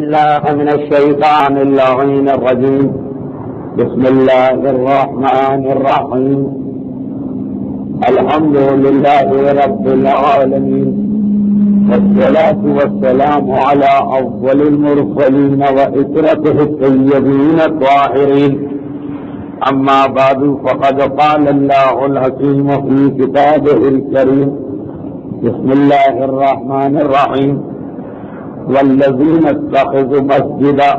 بالله من الشيطان اللعين الرجيم. بسم الله الرحمن الرحيم. الحمد لله رب العالمين، والصلاة والسلام على أفضل المرسلين وإسرته الطيبين الطاهرين. أما بعد، فقد قال الله الحكيم في كتابه الكريم. بسم الله الرحمن الرحيم. والذين اتخذوا مسجدا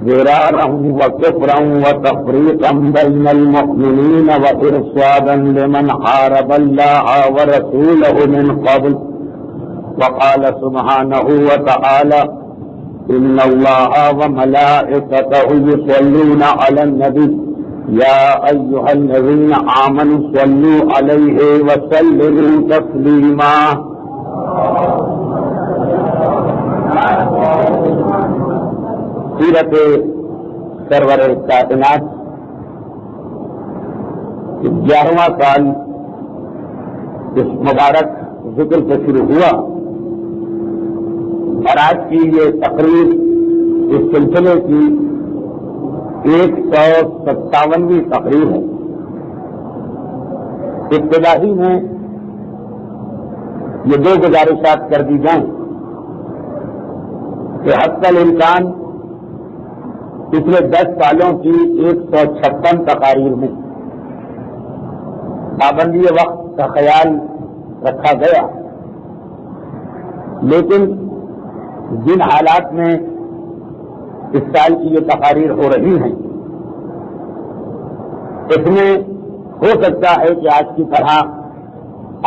ضرارا وكفرا وتفريقا بين المؤمنين وإرصادا لمن حارب الله ورسوله من قبل. وقال سبحانه وتعالى: إن الله وملائكته يصلون على النبي يا أيها الذين آمنوا صلوا عليه وسلموا تسليما. سیرت سرور کائنات 11واں سال اس مبارک ذکر سے شروع ہوا، اور آج کی یہ تقریر اس سلسلے کی 157ویں تقریر ہے۔ ابتدائی میں یہ دو گزارشات کر دی جائیں کہ حتی الامکان پچھلے 10 سالوں کی 156 تقاریر میں پابندی وقت کا خیال رکھا گیا، لیکن جن حالات میں اس سال کی یہ تقاریر ہو رہی ہیں، اس میں ہو سکتا ہے کہ آج کی طرح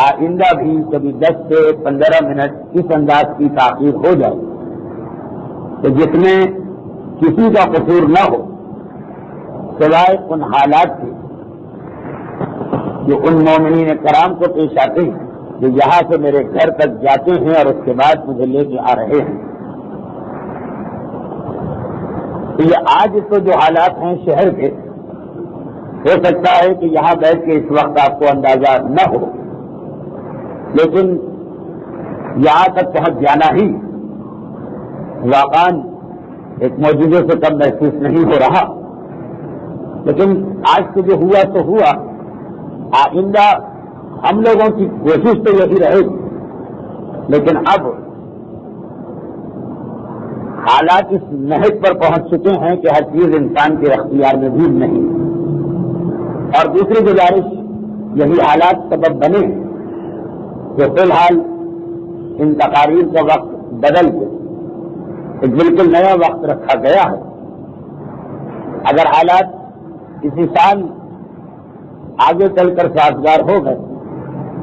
آئندہ بھی کبھی 10 سے 15 منٹ اس انداز کی تاخیر ہو جائے کہ جس میں کسی کا قصور نہ ہو سوائے ان حالات کے جو ان مومنین کرام کو پیش آتے ہیں جو یہاں سے میرے گھر تک جاتے ہیں اور اس کے بعد مجھے لے کے آ رہے ہیں۔ تو یہ آج تو جو حالات ہیں شہر کے، ہو سکتا ہے کہ یہاں بیٹھ کے اس وقت آپ کو اندازہ نہ ہو، لیکن یہاں تک پہنچ جانا ہی واقعاً ایک معجزے سے کم محسوس نہیں ہو رہا۔ لیکن آج سے جو ہوا تو ہوا، آئندہ ہم لوگوں کی کوشش تو یہی رہے گی، لیکن اب حالات اس نہج پر پہنچ چکے ہیں کہ ہر چیز انسان کے اختیار میں بھی نہیں۔ اور دوسری گزارش، یہی حالات سبب بنے کہ فی الحال ان تقاریر کا وقت بدل کے ایک بالکل نیا وقت رکھا گیا ہے۔ اگر حالات کسی سال آگے چل کر سازگار ہو گئے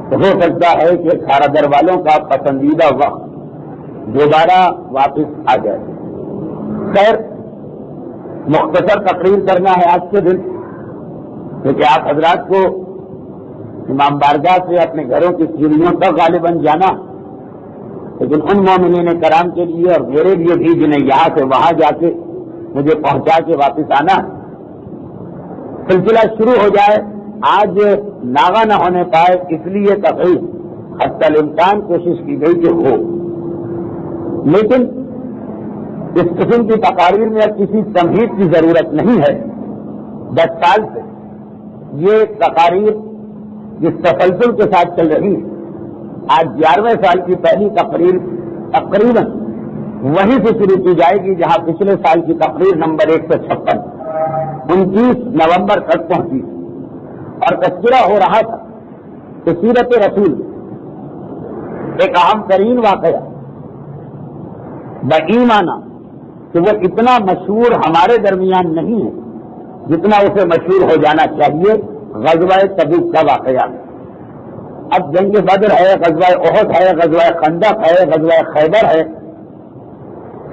تو ہو سکتا ہے کہ کھارا در والوں کا پسندیدہ وقت دوبارہ واپس آ جائے۔ خیر، مختصر تقریر کرنا ہے آج کے دن، کیونکہ آپ حضرات کو امام بارگاہ سے اپنے گھروں کی سیڑھیوں تک غالباً جانا، لیکن ان مومنین کرام کے لیے اور میرے لیے بھی جنہیں یہاں سے وہاں جا کے مجھے پہنچا کے واپس آنا، سلسلہ شروع ہو جائے۔ آج ناغہ نہ ہونے پائے، اس لیے تقریر حتی الامکان کوشش کی گئی کہ ہو، لیکن اس قسم کی تقاریر میں اب کسی تمہید کی ضرورت نہیں ہے۔ 10 سال سے یہ تقاریر جس تسلسل کے ساتھ چل رہی ہے، آج 11ویں سال کی پہلی تقریر تقریباً وہیں سے شروع کی جائے گی جہاں پچھلے سال کی تقریر نمبر 156 29 نومبر تک پہنچی، اور تذکرہ ہو رہا تھا کہ سیرت رسول ایک اہم ترین واقعہ بایمانہ کہ وہ اتنا مشہور ہمارے درمیان نہیں ہے جتنا اسے مشہور ہو جانا چاہیے، غزوہ تبوک کا واقعہ۔ اب جنگ بدر ہے، غزوہ احد ہے، غزوہ خندق ہے، غزوہ خیبر ہے،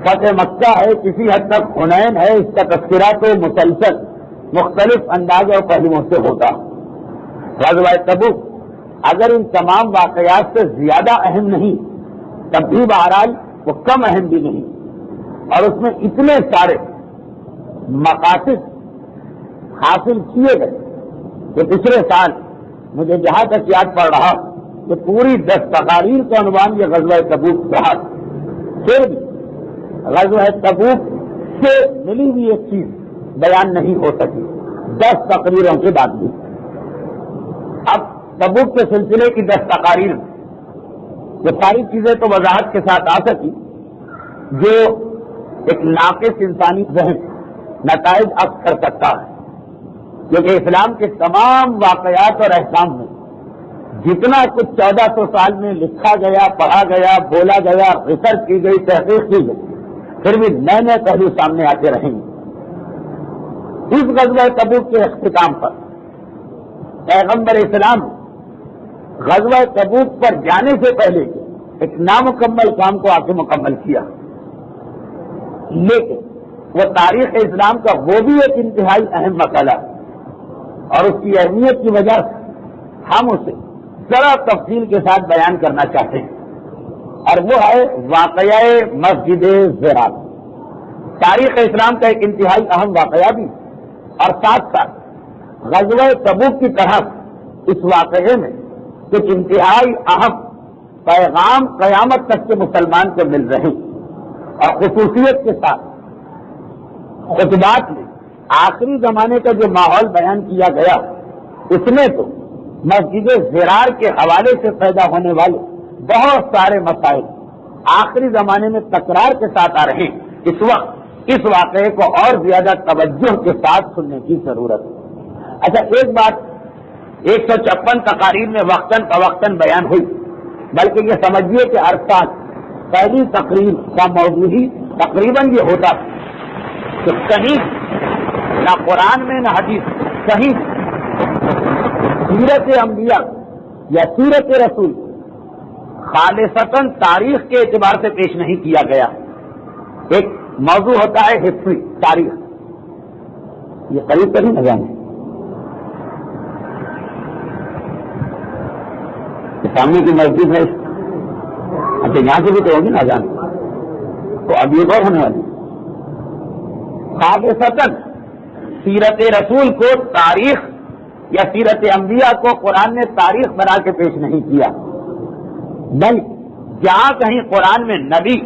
فتح مکہ ہے، کسی حد تک حنین ہے، اس کا تذکرہ تو مسلسل مختلف انداز اور پہلوؤں سے ہوتا۔ غزوہ تبوک اگر ان تمام واقعات سے زیادہ اہم نہیں، تب بھی بہرحال وہ کم اہم بھی نہیں، اور اس میں اتنے سارے مقاصد حاصل کیے گئے کہ پچھلے سال مجھے جہاں تک یاد پڑ رہا کہ پوری 10 تقاریر کا عنوان یہ غزوہ تبوک رہا، پھر بھی غزوہ تبوک سے ملی ہوئی ایک چیز بیان نہیں ہو سکی 10 تقریروں کے بعد بھی. اب تبوک کے سلسلے کی 10 تقاریر یہ ساری چیزیں تو وضاحت کے ساتھ آ سکی جو ایک ناقص انسانی ذہن نتائج عکس کر سکتا ہے، کیونکہ اسلام کے تمام واقعات اور احکام میں جتنا کچھ 1400 سال میں لکھا گیا، پڑھا گیا، بولا گیا، ریسرچ کی گئی، تحقیق کی گئی، پھر بھی نئے نئے پہلو سامنے آتے رہیں گے. اس غزوہ تبوک کے اختتام پر پیغمبر اسلام غزوہ تبوک پر جانے سے پہلے ایک نامکمل کام کو آ کے مکمل کیا، لیکن وہ تاریخ اسلام کا وہ بھی ایک انتہائی اہم مسئلہ ہے اور اس کی اہمیت کی وجہ سے ہم اسے ذرا تفصیل کے ساتھ بیان کرنا چاہتے ہیں، اور وہ ہے واقعہ مسجد زرار. تاریخ اسلام کا ایک انتہائی اہم واقعہ بھی، اور ساتھ ساتھ غزوہ تبوک کی طرح اس واقعے میں کچھ انتہائی اہم پیغام قیامت تک کے مسلمان کو مل رہے ہیں. اور خصوصیت کے ساتھ خطبات میں آخری زمانے کا جو ماحول بیان کیا گیا اس میں تو مسجد زرار کے حوالے سے پیدا ہونے والے بہت سارے مسائل آخری زمانے میں تکرار کے ساتھ آ رہے ہیں. اس وقت اس واقعے کو اور زیادہ توجہ کے ساتھ سننے کی ضرورت ہے. اچھا، ایک بات 156 تقاریر میں وقتاً فوقتاً بیان ہوئی، بلکہ یہ سمجھیے کہ ہر سال پہلی تقریر کا موضوع ہی تقریباً یہ ہوتا کہ کہیں نہ قرآن میں نہ حدیث کہیں سیرت انبیاء یا سیرت رسول خالصتاً تاریخ کے اعتبار سے پیش نہیں کیا گیا. ایک موضوع ہوتا ہے ہسٹری، تاریخ. یہ قریب قریب نہ جانے سامنے کی مسجد ہے، اچھا یہاں سے بھی تو ہوگی نہ جانے، تو اب یہ غور ہونے والی خالصتاً سیرت رسول کو تاریخ یا سیرت انبیاء کو قرآن نے تاریخ بنا کے پیش نہیں کیا، بلکہ جہاں کہیں قرآن میں نبی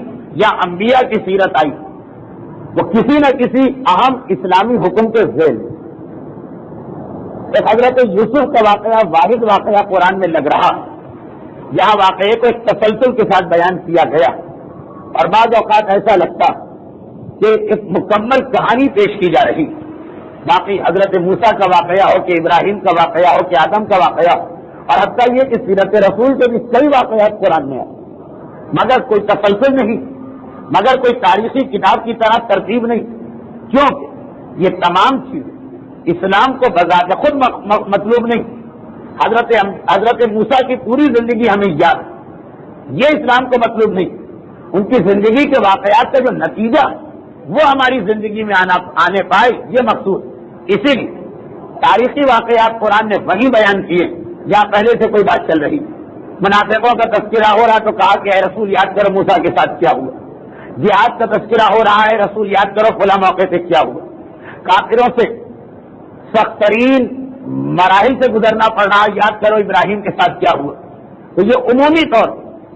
یا انبیاء کی سیرت آئی وہ کسی نہ کسی اہم اسلامی حکم کے ذیل. ایک حضرت یوسف کا واقعہ واحد واقعہ قرآن میں لگ رہا، یہاں واقعے کو ایک تسلسل کے ساتھ بیان کیا گیا، اور بعض اوقات ایسا لگتا کہ ایک مکمل کہانی پیش کی جا رہی. باقی حضرت موسیٰ کا واقعہ ہو کہ ابراہیم کا واقعہ ہو کہ آدم کا واقعہ ہو، اور حتیٰ یہ کہ سیرت رسول کے بھی کئی واقعات قرآن میں آئے، مگر کوئی تسلسل نہیں، مگر کوئی تاریخی کتاب کی طرح ترتیب نہیں، کیونکہ یہ تمام چیزیں اسلام کو بذات خود مطلوب نہیں. حضرت موسیٰ کی پوری زندگی ہمیں یاد ہے، یہ اسلام کو مطلوب نہیں. ان کی زندگی کے واقعات کا جو نتیجہ وہ ہماری زندگی میں آنے پائے یہ مقصود. اسی لیے تاریخی واقعات قرآن نے وہی بیان کیے جہاں پہلے سے کوئی بات چل رہی. منافقوں کا تذکرہ ہو رہا تو کہا کہ اے رسول یاد کرو موسیٰ کے ساتھ کیا ہوا. جہاد کا تذکرہ ہو رہا ہے، رسول یاد کرو فلاں موقع سے کیا ہوا. کافروں سے سخت ترین مراحل سے گزرنا پڑ رہا، یاد کرو ابراہیم کے ساتھ کیا ہوا. تو یہ عمومی طور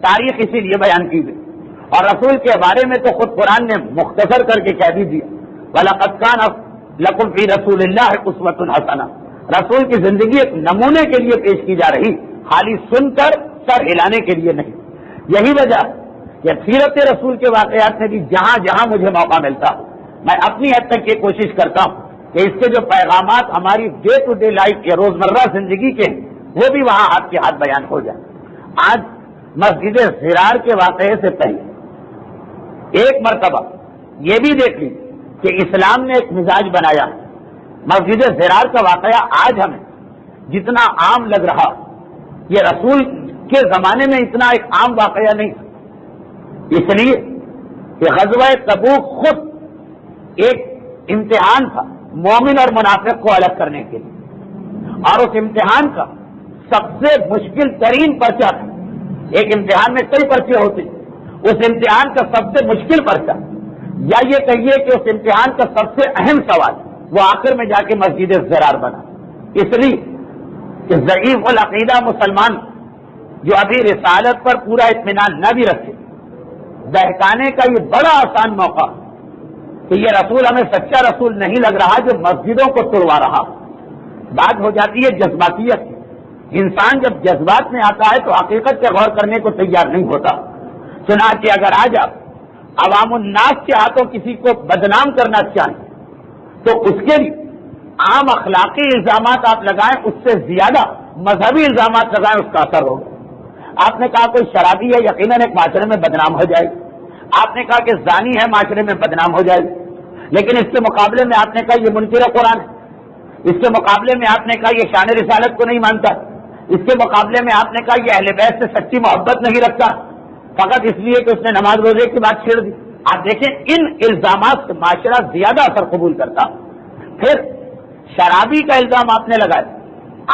تاریخ اسی لیے بیان کی گئی، اور رسول کے بارے میں تو خود قرآن نے مختصر کر کے کہہ بھی دیا وَلَقَدْ كَانَ لَكُمْ فِي رَسُولِ اللَّهِ أُسْوَةٌ حَسَنَةٌ. رسول کی زندگی ایک نمونے کے لیے پیش کی جا رہی، خالی سن کر سر ہلانے کے لیے نہیں. یہی وجہ کہ سیرت رسول کے واقعات میں بھی جہاں جہاں مجھے موقع ملتا میں اپنی حد تک یہ کوشش کرتا ہوں کہ اس کے جو پیغامات ہماری ڈے ٹو ڈے لائف کے روزمرہ زندگی کے وہ بھی وہاں ہاتھ کے ہاتھ بیان ہو جائے. آج مسجد زرار کے واقعے سے پہلے ایک مرتبہ یہ بھی دیکھ لی کہ اسلام نے ایک مزاج بنایا. مسجد زرار کا واقعہ آج ہمیں جتنا عام لگ رہا یہ رسول کے زمانے میں اتنا ایک عام واقعہ نہیں، اس لیے کہ غزوہ تبوک خود ایک امتحان تھا مومن اور منافق کو الگ کرنے کے لیے، اور اس امتحان کا سب سے مشکل ترین پرچہ تھا. ایک امتحان میں کئی پرچے ہوتے، اس امتحان کا سب سے مشکل پرچہ یا یہ کہیے کہ اس امتحان کا سب سے اہم سوال وہ آخر میں جا کے مسجد زرار بنا. اس لیے کہ ضعیف العقیدہ مسلمان جو ابھی رسالت پر پورا اطمینان نہ بھی رکھے بہکانے کا یہ بڑا آسان موقع کہ یہ رسول ہمیں سچا رسول نہیں لگ رہا جو مسجدوں کو توڑوا رہا. بات ہو جاتی ہے جذباتیت. انسان جب جذبات میں آتا ہے تو حقیقت پہ غور کرنے کو تیار نہیں ہوتا. چنانچہ اگر آج آپ عوام الناس کے ہاتھوں کسی کو بدنام کرنا چاہیں تو اس کے لیے عام اخلاقی الزامات آپ لگائیں، اس سے زیادہ مذہبی الزامات لگائیں، اس کا اثر ہوگا. آپ نے کہا کوئی شرابی ہے، یقیناً ایک معاشرے میں بدنام ہو جائے. آپ نے کہا کہ زانی ہے، معاشرے میں بدنام ہو جائے. لیکن اس کے مقابلے میں آپ نے کہا یہ منکر قرآن ہے. اس کے مقابلے میں آپ نے کہا یہ شان رسالت کو نہیں مانتا. اس کے مقابلے میں آپ نے کہا یہ اہل بیت سے سچی محبت نہیں رکھتا فقط اس لیے کہ اس نے نماز روزے کی بات چھیڑ دی. آپ دیکھیں ان الزامات سے معاشرہ زیادہ اثر قبول کرتا. پھر شرابی کا الزام آپ نے لگایا،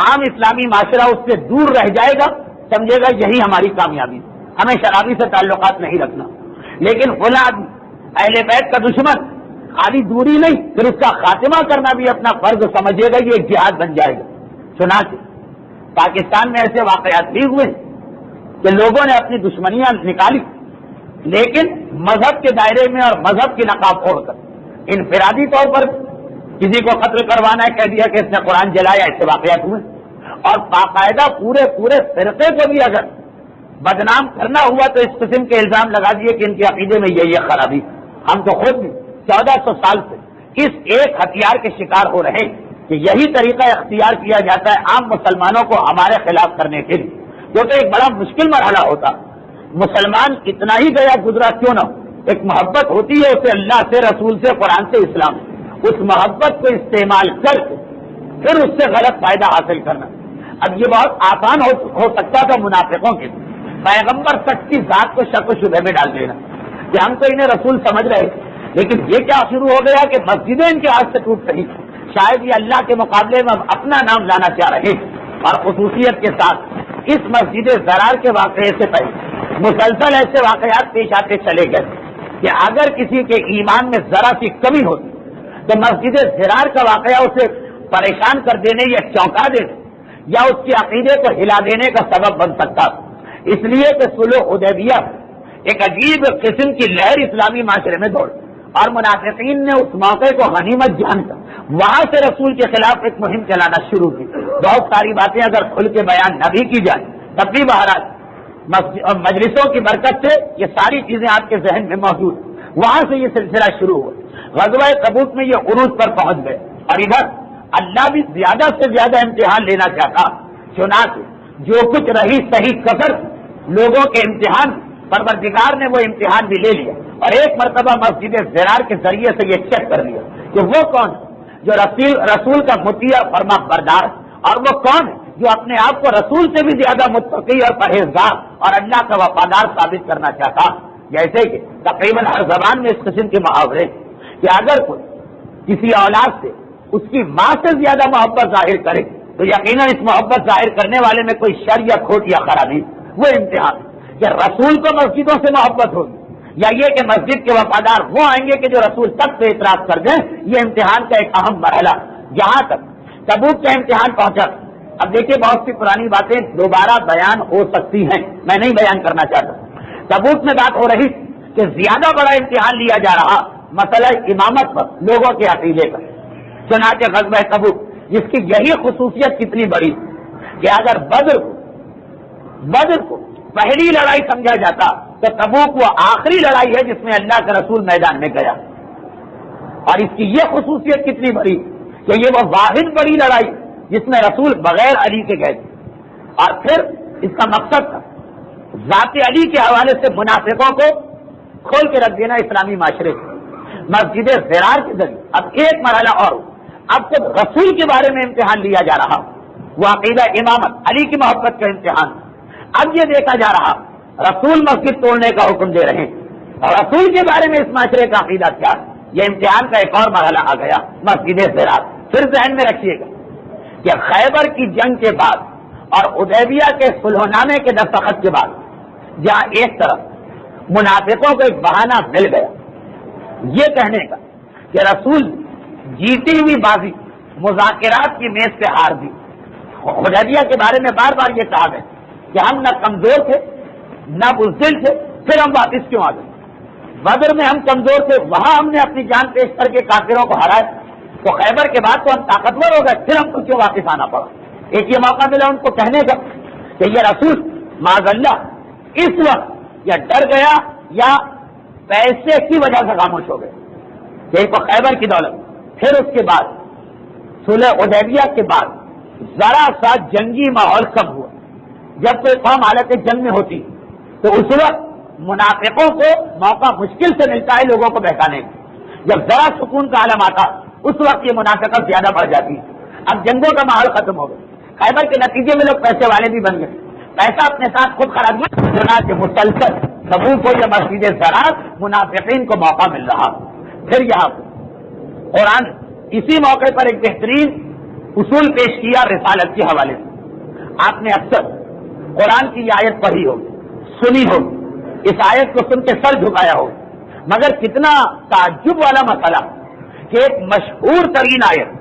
عام اسلامی معاشرہ اس سے دور رہ جائے گا، سمجھے گا یہی ہماری کامیابی، ہمیں شرابی سے تعلقات نہیں رکھنا. لیکن غلام اہل بیت کا دشمن خالی دوری نہیں، پھر اس کا خاتمہ کرنا بھی اپنا فرض سمجھے گا، یہ جہاد بن جائے گا. چنانچہ پاکستان میں ایسے واقعات بھی ہوئے کہ لوگوں نے اپنی دشمنیاں نکالی لیکن مذہب کے دائرے میں اور مذہب کی نقاب اوڑھ کر انفرادی طور پر کسی کو قتل کروانا ہے، کہہ دیا کہ اس نے قرآن جلایا. ایسے واقعات ہوئے. اور باقاعدہ پورے فرقے کو بھی اگر بدنام کرنا ہوا تو اس قسم کے الزام لگا دیے کہ ان کے عقیدے میں یہ خرابی. ہم تو خود بھی 1400 سال سے اس ایک ہتھیار کے شکار ہو رہے کہ یہی طریقہ اختیار کیا جاتا ہے عام مسلمانوں کو ہمارے خلاف کرنے کے لیے، جو کہ ایک بڑا مشکل مرحلہ ہوتا. مسلمان کتنا ہی گیا گزرا کیوں نہ، ایک محبت ہوتی ہے اسے اللہ سے، رسول سے، قرآن سے، اسلام سے. اس محبت کو استعمال کر کے پھر اس سے غلط فائدہ حاصل کرنا. اب یہ بہت آسان ہو سکتا تھا منافقوں کے پیغمبر سچ کی ذات کو شک و شبہ میں ڈال دینا کہ ہم تو انہیں رسول سمجھ رہے، لیکن یہ کیا شروع ہو گیا کہ مسجدیں ان کے ہاتھ سے ٹوٹ رہی. شاید یہ اللہ کے مقابلے میں اپنا نام لانا چاہ رہے اور خصوصیت کے ساتھ اس مسجد زرار کے واقعے سے پہلے مسلسل ایسے واقعات پیش آتے چلے گئے کہ اگر کسی کے ایمان میں ذرا سی کمی ہوتی تو مسجد زرار کا واقعہ اسے پریشان کر دینے یا چونکا دینے یا اس کے عقیدے کو ہلا دینے کا سبب بن سکتا. اس لیے کہ صلح حدیبیہ ایک عجیب قسم کی لہر اسلامی معاشرے میں دوڑ اور منافقین نے اس موقع کو غنیمت جان کر وہاں سے رسول کے خلاف ایک مہم چلانا شروع کی. بہت ساری باتیں اگر کھل کے بیان نہ بھی کی جائے تب بھی بہرحال مجلسوں کی برکت سے یہ ساری چیزیں آپ کے ذہن میں موجود. وہاں سے یہ سلسلہ شروع ہوا. غزوہ تبوک میں یہ عروج پر پہنچ گئے اور ادھر اللہ بھی زیادہ سے زیادہ امتحان لینا چاہتا. چنانچہ جو کچھ رہی صحیح کثر لوگوں کے امتحان، پروردگار نے وہ امتحان بھی لے لیا اور ایک مرتبہ مسجد زرار کے ذریعے سے یہ چیک کر لیا کہ وہ کون جو رسول کا مطیع فرما بردار، اور وہ کون ہے جو اپنے آپ کو رسول سے بھی زیادہ متقی اور پرہیزگار اور اللہ کا وفادار ثابت کرنا چاہتا. جیسے کہ تقریباً ہر زبان میں اس قسم کے محاورے کہ اگر کوئی کسی اولاد سے اس کی ماں سے زیادہ محبت ظاہر کرے تو یقیناً اس محبت ظاہر کرنے والے میں کوئی شر یا کھوٹ یا خرابی. وہ امتحان کہ رسول کو مسجدوں سے محبت ہوگی یا یہ کہ مسجد کے وفادار وہ آئیں گے کہ جو رسول تک سے اعتراض کر دیں. یہ امتحان کا ایک اہم مرحلہ جہاں تک تبوک کا امتحان پہنچا. اب دیکھیے بہت سی پرانی باتیں دوبارہ بیان ہو سکتی ہیں، میں نہیں بیان کرنا چاہتا. تبوک میں بات ہو رہی کہ زیادہ بڑا امتحان لیا جا رہا مسئلہ امامت پر لوگوں کے عقیدے کا. چنانچہ غزوہ تبوک جس کی یہی خصوصیت کتنی بڑی کہ اگر بدر کو پہلی لڑائی سمجھا جاتا تو تبوک وہ آخری لڑائی ہے جس میں اللہ کا رسول میدان میں گیا. اور اس کی یہ خصوصیت کتنی بڑی کہ یہ وہ واحد بڑی لڑائی جس میں رسول بغیر علی کے گئے تھے. اور پھر اس کا مقصد تھا ذات علی کے حوالے سے منافقوں کو کھول کے رکھ دینا اسلامی معاشرے سے. مسجد زرار کے ذریعے اب ایک مرحلہ اور اب تو رسول کے بارے میں امتحان لیا جا رہا، وہ عقیدہ امامت علی کی محبت کا امتحان. اب یہ دیکھا جا رہا رسول مسجد توڑنے کا حکم دے رہے ہیں اور رسول کے بارے میں اس معاشرے کا عقیدہ کیا. یہ امتحان کا ایک اور مرحلہ آ گیا مسجد زرار. پھر ذہن میں رکھیے گا کہ خیبر کی جنگ کے بعد اور حدیبیہ کے صلح نامے کے دستخط کے بعد جہاں ایک طرف منافقوں کو ایک بہانہ مل گیا یہ کہنے کا کہ رسول جیتی ہوئی بازی مذاکرات کی میز سے ہار دی. حدیبیہ کے بارے میں بار بار یہ کہا گیا کہ ہم نہ کمزور تھے نہ بزدل تھے، پھر ہم واپس کیوں آ گئے. بدر میں ہم کمزور تھے، وہاں ہم نے اپنی جان پیش کر کے کافروں کو ہرایا، تو خیبر کے بعد تو ہم طاقتور ہو گئے، پھر ہم کو کیوں واپس آنا پڑا؟ ایک یہ موقع ملا ان کو کہنے کا کہ یہ رسول معاذ اللہ اس وقت یا ڈر گیا یا پیسے کی وجہ سے خاموش ہو گئے، ایک تو خیبر کی دولت، پھر اس کے بعد صلح حدیبیہ کے بعد ذرا سا جنگی ماحول کب ہوا؟ جب کوئی قوم حالت جنگ میں ہوتی تو اس وقت منافقوں کو موقع مشکل سے ملتا ہے لوگوں کو بہکانے کا، جب ذرا سکون کا عالم آتا اس وقت یہ منافقت زیادہ بڑھ جاتی ہے۔ اب جنگوں کا ماحول ختم ہو گیا، خیبر کے نتیجے میں لوگ پیسے والے بھی بن گئے، پیسہ اپنے ساتھ خود خراب ہوا، کہ مسلسل سبو کو یا مسجد زراعت منافقین کو موقع مل رہا۔ پھر یہاں قرآن اسی موقع پر ایک بہترین اصول پیش کیا رسالت کے حوالے سے۔ آپ نے اکثر قرآن کی یہ آیت پڑھی ہو، سنی ہو، اس آیت کو سن کے سر جھکایا ہو، مگر کتنا تعجب والا مسئلہ کہ ایک مشہور ترین آیت،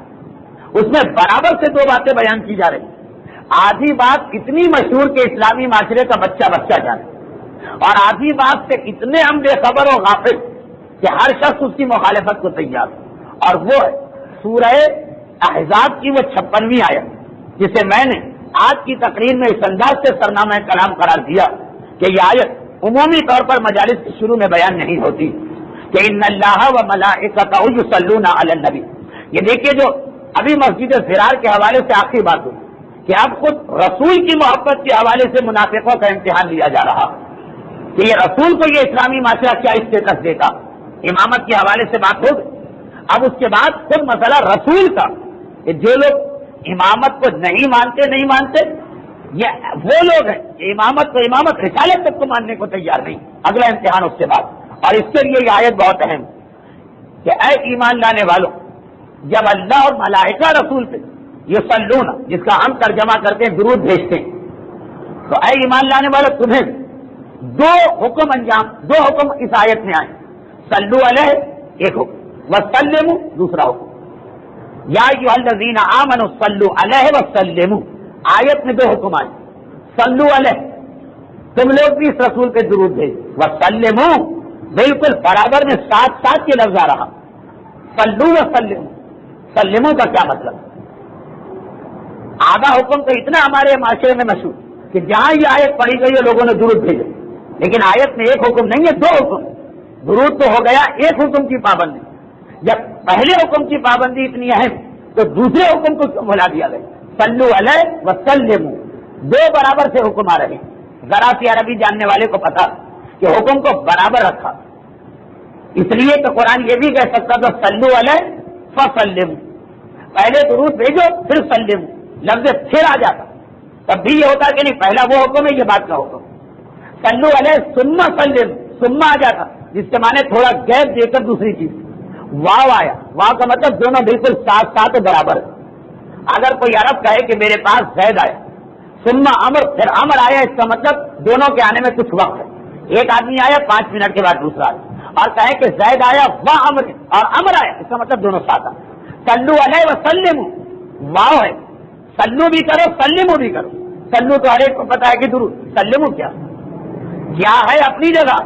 اس میں برابر سے دو باتیں بیان کی جا رہی، آدھی بات اتنی مشہور کہ اسلامی معاشرے کا بچہ جانے، اور آدھی بات سے اتنے ہم بے خبر و غافل کہ ہر شخص اس کی مخالفت کو تیار، اور وہ ہے سورہ احزاب کی وہ 56ویں آیت، جسے میں نے آج کی تقریر میں اس انداز سے سرنامہ کلام قرار دیا کہ یہ آیت عمومی طور پر مجالس کے شروع میں بیان نہیں ہوتی کہ ان اللہ و ملائکتہ یصلون علی النبی۔ یہ دیکھیے جو ابھی مسجد زرار کے حوالے سے آخری بات ہوئی کہ اب خود رسول کی محبت کے حوالے سے منافقوں کا امتحان لیا جا رہا کہ یہ رسول کو یہ اسلامی معاشرہ کیا اسٹیٹس دیتا۔ امامت کے حوالے سے بات ہو گئی، اب اس کے بعد خود مسئلہ رسول کا کہ جو لوگ امامت کو نہیں مانتے یہ وہ لوگ ہیں کہ امامت رسالت تک کو ماننے کو تیار نہیں۔ اگلا امتحان اس کے بعد، اور اس کے لیے یہ آیت بہت اہم کہ اے ایمان لانے والوں، جب اللہ اور ملائکہ رسول پہ یصلون، جس کا ہم ترجمہ کرتے ہیں درود بھیجتے ہیں، تو اے ایمان لانے والوں تمہیں دو حکم اس آیت میں آئے، صلو علیہ ایک حکم، وسلموا دوسرا حکم، یا ایھا الذین آمنوا صلوا علیہ وسلموا، آیت میں دو حکم آئے، صلو علیہ تم لوگ بھی اس رسول پہ درود بھیج، وسلموا بالکل برابر میں ساتھ ساتھ یہ لفظ آ رہا، صلو وسلموا، سلموا کا کیا مطلب؟ آدھا حکم تو اتنا ہمارے معاشرے میں مشہور کہ جہاں یہ آیت پڑھی گئی ہے لوگوں نے درود بھیجے، لیکن آیت میں ایک حکم نہیں ہے، دو حکم، درود تو ہو گیا، ایک حکم کی پابندی، جب پہلے حکم کی پابندی اتنی اہم تو دوسرے حکم کو کیوں بھلا دیا گیا؟ صلو علیہ وسلموا، دو برابر سے حکم آ رہے ہیں۔ ذرا سی عربی جاننے والے کو پتا کہ حکم کو برابر رکھا، اس لیے تو قرآن یہ بھی کہہ سکتا تھا صلو علیہ فسلموا، پہلے درود بھیجو پھر سلموا، لفظ پھر آ جاتا، تب بھی یہ ہوتا کہ نہیں پہلا وہ حکم ہے یہ بات کا حکم، صلو علیہ ثم سلموا، ثم آ جاتا جس کے معنی تھوڑا گیپ دے کر دوسری چیز، واو آیا، واو کا مطلب دونوں بالکل ساتھ ساتھ برابر ہے۔ اگر کوئی عرب کہے کہ میرے پاس زید آیا، ثم امر پھر امر آیا، اس کا مطلب دونوں کے آنے میں کچھ وقت ہے، ایک آدمی آیا 5 منٹ کے بعد دوسرا آیا، اور کہے کہ زید آیا وہ امر اور امر آیا، اس کا مطلب دونوں ساتھ آئے۔ صلو علیہ وسلموا واو ہے، صلو بھی کرو سلموا بھی کرو، صلو تو ہر ایک کو پتا ہے کہ درود، سلموا کیا ہے اپنی جگہ۔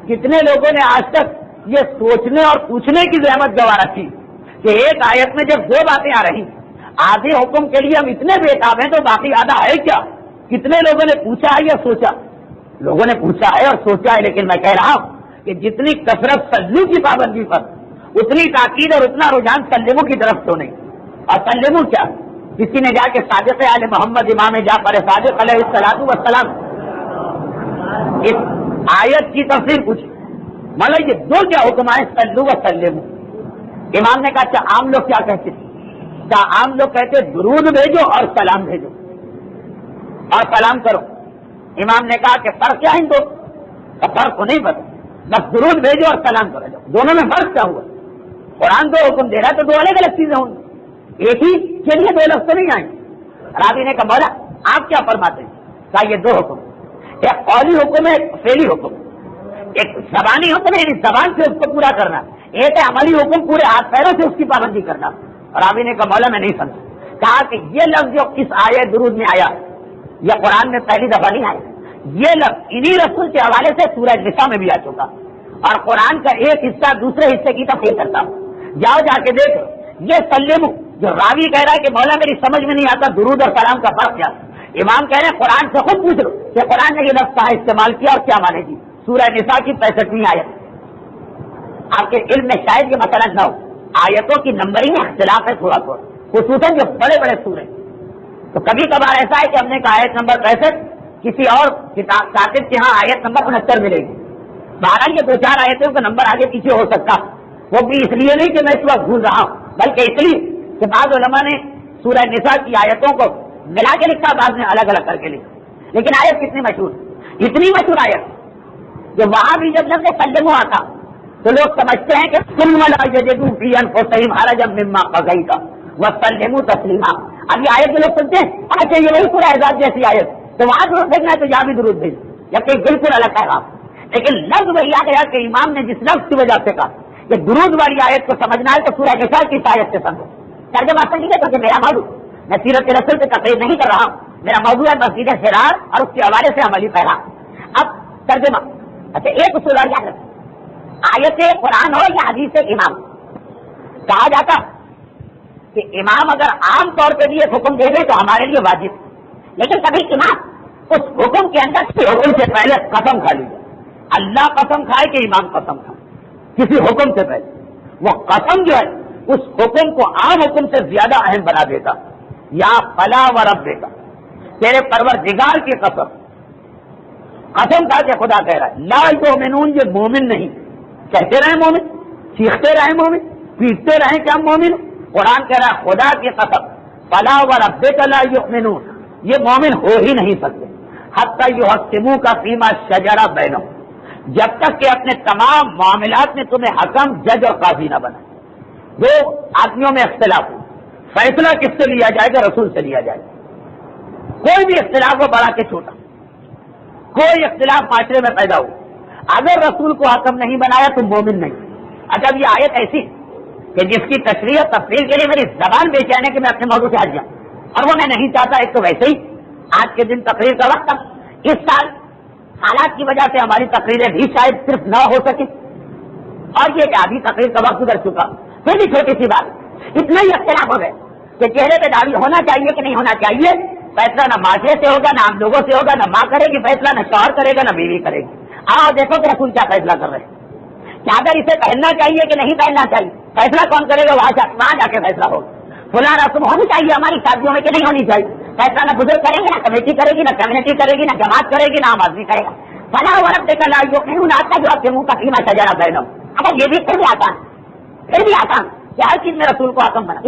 کتنے لوگوں نے آج تک یہ سوچنے اور پوچھنے کی زحمت گوارا کی کہ ایک آیت میں جب دو باتیں آ رہی، آدھے حکم کے لیے ہم اتنے بےتاب ہیں تو باقی آدھا ہے کیا؟ کتنے لوگوں نے پوچھا ہے یا سوچا؟ لوگوں نے پوچھا ہے اور سوچا ہے، لیکن میں کہہ رہا ہوں کہ جتنی کثرت سلو کی پابندی پر اتنی تاکید اور اتنا رجحان سلموں کی طرف تو نہیں۔ اور سلموں کیا؟ کسی نے جا کے صادق آل محمد امام جعفر صادق علیہ الصلوۃ والسلام اس آیت کی تفسیر پوچھی، مطلب یہ دو کیا حکم آئے صلو و سلموا؟ امام نے کہا اچھا عام لوگ کیا کہتے ہیں؟ کیا عام لوگ کہتے درود بھیجو اور سلام بھیجو اور سلام کرو؟ امام نے کہا کہ فرق کیا ہے ان دو کا؟ فرق کو نہیں پتا، بس درود بھیجو اور سلام کرو، دونوں میں فرق کیا ہوا؟ قرآن دو حکم دے رہا ہے تو دو الگ الگ چیزیں ہوں گی، ایک ہی کے لیے دو لفظ نہیں آئیں گے۔ راوی نے کہا مولا آپ کیا فرماتے ہیں؟ کہا یہ دو حکم، ایک قولی حکم ہے ایک فعلی حکم، ایک زبانی حکم ہے یعنی زبان سے اس کو پورا کرنا، ایک ہے عملی حکم پورے ہاتھ پیروں سے اس کی پابندی کرنا۔ راوی نے کہا مولا میں نہیں سمجھا۔ کہا کہ یہ لفظ جو اس آیت درود میں آیا یہ قرآن میں پہلی دفعہ نہیں آیا، یہ لفظ انہی رسول کے حوالے سے سورہ نساء میں بھی آ چکا، اور قرآن کا ایک حصہ دوسرے حصے کی تفسیر کرتا ہوں۔ جاؤ جا کے دیکھو یہ سلم جو راوی کہہ رہا ہے کہ مولا میری سمجھ میں نہیں آتا درود اور سلام کا فرق کیا، امام کہہ رہے ہیں قرآن سے خود پوچھ لو کہ قرآن نے یہ لفظ کہاں استعمال کیا اور کیا مانے گی۔ سورہ نساء کی 65ویں آیت۔ آپ کے علم میں شاید یہ مسئلہ نہ ہو، آیتوں کی نمبرنگ میں اختلاف ہے تھوڑا تھوڑا، خصوصاً جو بڑے بڑے سورے، تو کبھی کبھار ایسا ہے کہ ہم نے کہا آیت نمبر 65 کسی اور کتاب کاتب کے ہاں آیت نمبر 69 ملے گی۔ بہرحال یہ 2-4 آیتوں کا نمبر آگے پیچھے ہو سکتا، وہ بھی اس لیے نہیں کہ میں اس وقت بھول رہا ہوں، بلکہ اس لیے کہ بعض علماء نے سورہ نساء کی آیتوں کو ملا کے لکھا، بعض نے الگ الگ کر کے لکھا۔ لیکن آیت کتنی مشہور، اتنی مشہور آیت کہ وہاں بھی جب لفظ سلموا آتا تو لوگ سمجھتے ہیں کہ ثم لا یجدوا فی انفسہم حرجا مما قضیت وسلموا تسلیما۔ اب یہ آیت جو لوگ سنتے ہیں اچھا یہ وہی سورہ احزاب جیسی آیت، تو وہاں درود بھیجنا ہے تو یہاں بھی درود بھیج، جبکہ بالکل الگ پیغام، لیکن لفظ وہی آ گیا کہ امام نے جس لفظ کی وجہ سے کہا کہ درود والی آیت کو سمجھنا ہے تو سورہ نساء کی آیت سے سمجھو۔ ترجمہ سمجھیے کیونکہ میرا موضوع میں سیرت رسول سے تقریر نہیں کر رہا ہوں، میرا موضوع ہے مسجد فرار اور اس کے حوالے سے عملی پیغام۔ اب ترجمہ، اچھا ایک اصول اور یاد رکھیں، آیت قرآن ہو یا حدیث امام، کہا جاتا کہ امام اگر عام طور پہ بھی ایک حکم دے دے تو ہمارے لیے واجب، لیکن کبھی امام اس حکم کے اندر کسی حکم سے پہلے قسم کھا لیجیے، اللہ قسم کھائے کہ امام قسم کھائے کسی حکم سے پہلے، وہ قسم جو ہے اس حکم کو عام حکم سے زیادہ اہم بنا دیتا۔ یا فلا و رب دیتا، تیرے پروردگار کی قسم، قسم کھا کے خدا کہہ رہا ہے لا یؤمنون، یہ مومن نہیں، کہتے رہے مومن، چیختے رہے مومن، پیٹتے رہے کہ ہم مومن، قرآن کہہ رہا ہے خدا کی قسم فلا و ربک لا یؤمنون، یہ مومن ہو ہی نہیں سکتے حتی یحکموک فیما شجر بینہم، جب تک کہ اپنے تمام معاملات میں تمہیں حکم، جج اور قاضی نہ بنا۔ دو آدمیوں میں اختلاف ہو، فیصلہ کس سے لیا جائے گا؟ رسول سے لیا جائے گا۔ کوئی بھی اختلاف ہو بڑا کے چھوٹا، کوئی اختلاف معاشرے میں پیدا ہو، اگر رسول کو حکم نہیں بنایا تو مومن نہیں۔ اچھا یہ آیت ایسی کہ جس کی تشریح اور تفصیل کے لیے میری زبان بے چین ہے کہ میں اپنے موضوع سے ہٹ جاؤں، اور وہ میں نہیں چاہتا۔ ایک تو ویسے ہی آج کے دن تقریر کا وقت تھا، اس سال حالات کی وجہ سے ہماری تقریریں بھی شاید صرف نہ ہو سکے، اور یہ کہ ابھی تقریر کا وقت گزر چکا، پھر بھی چھوٹی سی بات، اتنا ہی اختلاف ہو گئے کہ چہرے پہ داڑھی ہونا چاہیے کہ نہیں ہونا چاہیے، فیصلہ نہ معاشرے سے ہوگا، نہ ہم لوگوں سے ہوگا، نہ ماں کرے گی فیصلہ، نہ شوہر کرے گا، نہ بیوی کرے گی۔ آؤ دیکھو کہ رسول کیا فیصلہ کر رہے ہیں، چادر اسے پہننا چاہیے کہ نہیں پہننا چاہیے، فیصلہ کون کرے گا؟ وہاں جا کے فیصلہ ہوگا۔ فلاں رسم ہونی چاہیے ہماری شادیوں میں کہ نہیں ہونی چاہیے، فیصلہ نہ بزرگ کریں گے، نہ کمیٹی کرے گی، نہ کمیونٹی کرے گی، نہ جماعت کرے گی، نہ عام آدمی کرے گا۔ فلاں ورب دیکھا لا یؤمنون، آپ کا جو آپ کے منہ کا فیما شجر بینہم، اگر یہ بھی پھر بھی آسان کہ ہر چیز میں رسول کو حکم بنا،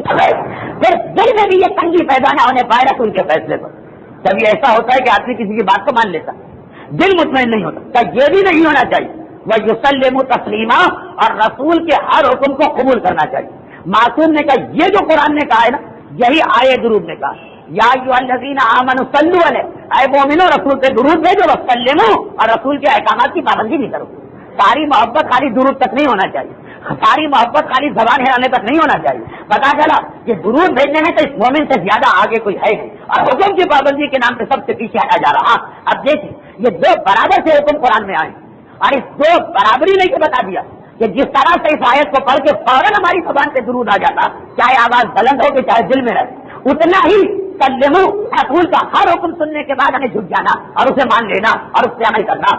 پھر دل میں بھی یہ تنگی پیدا نہ ہونے پائے رسول کے فیصلے پر۔ کبھی ایسا ہوتا ہے کہ آدمی کسی کی بات کو مان لیتا، دل مطمئن نہیں ہوتا، کہ یہ بھی نہیں ہونا چاہیے۔ وَيُسَلِّمُ تَسْلِيمًا، اور رسول کے ہر حکم کو قبول کرنا چاہیے۔ معصوم نے کہا یہ جو قرآن نے کہا ہے نا، یہی آئے درود نے کہا، یا ایھا الذین آمنوا صلوا علیہ، اے مومنو رسول پہ درود بھیجو، وسلموا، اور رسول کے احکامات کی پابندی بھی کرو۔ ساری محبت خالی درود تک نہیں ہونا چاہیے، ساری محبت خالی زبان ہلانے تک نہیں ہونا چاہیے۔ پتا چلا کہ درود بھیجنے میں تو اس مومن سے زیادہ آگے کوئی ہے نہیں، اور حکم کی پابندی کے نام پہ سب سے پیچھے ہٹا جا رہا۔ اب دیکھیں یہ دو برابر سے حکم قرآن میں آئے، اور اس دو برابری نے یہ بتا دیا کہ جس طرح سے اس آیت کو پڑھ کے فوراً ہماری زبان پہ درود آ جاتا، چاہے آواز بلند ہو کہ چاہے دل میں رہے، اتنا ہی سلمو رسول کا ہر حکم سننے کے بعد ہمیں جھک جانا اور اسے مان لینا اور اس پہ عمل کرنا،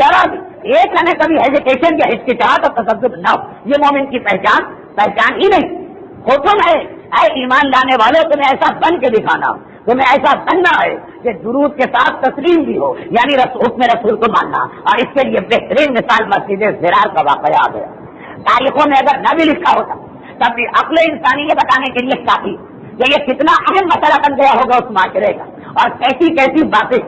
ذرا بھی ایک ہمیں کبھی ہیزیٹیشن یا ہچکچاہٹ اور تسدد نہ ہو۔ یہ مومن کی پہچان ہی نہیں۔ حکم ہے اے ایمان لانے والوں تمہیں ایسا بن کے دکھانا، تمہیں ایسا بننا ہے کہ درود کے ساتھ تسلیم بھی ہو، یعنی حکم رسول کو ماننا۔ اور اس کے لیے بہترین مثال مسجد ضرار کا واقعہ آ گیا۔ تاریخوں میں اگر نہ بھی لکھا ہوتا تب بھی عقل انسانی یہ بتانے کے لیے کافی کہ یہ کتنا اہم مسئلہ بن گیا ہوگا اس معاشرے کا، اور کیسی کیسی باتیں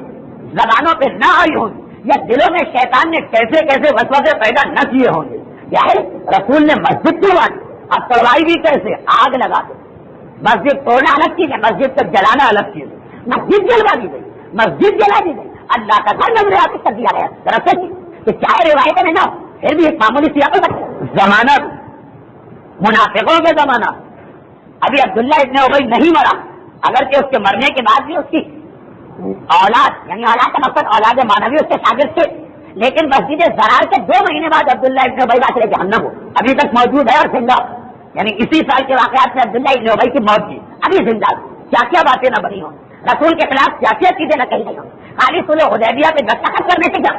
زبانوں پہ نہ آئی ہوں گی، یا دلوں میں شیطان نے کیسے کیسے وسوسے پیدا نہ کیے ہوں گے۔ کیا ہے رسول نے مسجد کیوں بانی، اب تلوائی بھی کیسے، آگ لگا دے، مسجد توڑنا الگ چیز ہے، مسجد کو جلانا الگ چیز ہے، مسجد جلوا دی گئی، مسجد جلا دی گئی، اللہ کا گھر نظر آ کے کر دیا گیا۔ دراصل کہ چاہے روایتیں میں نہ ہو پھر بھی ایک معمولی سی عقل زمانہ منافقوں کا زمانہ، ابھی عبداللہ ابن ابی نہیں مرا، اگر کہ اس کے مرنے کے بعد بھی اس کی اولاد، یعنی اولاد کا مقصد اولاد مانوی اس کے شاگرد تھے، لیکن مسجد زرار کے 2 مہینے بعد عبداللہ ابن ابی باقر جہنم ہو ابھی تک موجود ہے اور زندہ، یعنی اسی سال کے واقعات میں عبداللہ ابن ابی کی موت کی، ابھی زندہ، کیا کیا باتیں نہ بنی ہوں، رسول کے خلاف کیا کیا چیزیں نہ کہی گئی ہوں، خالی صلح حدیبیہ پہ دستخط کرنے سے کیا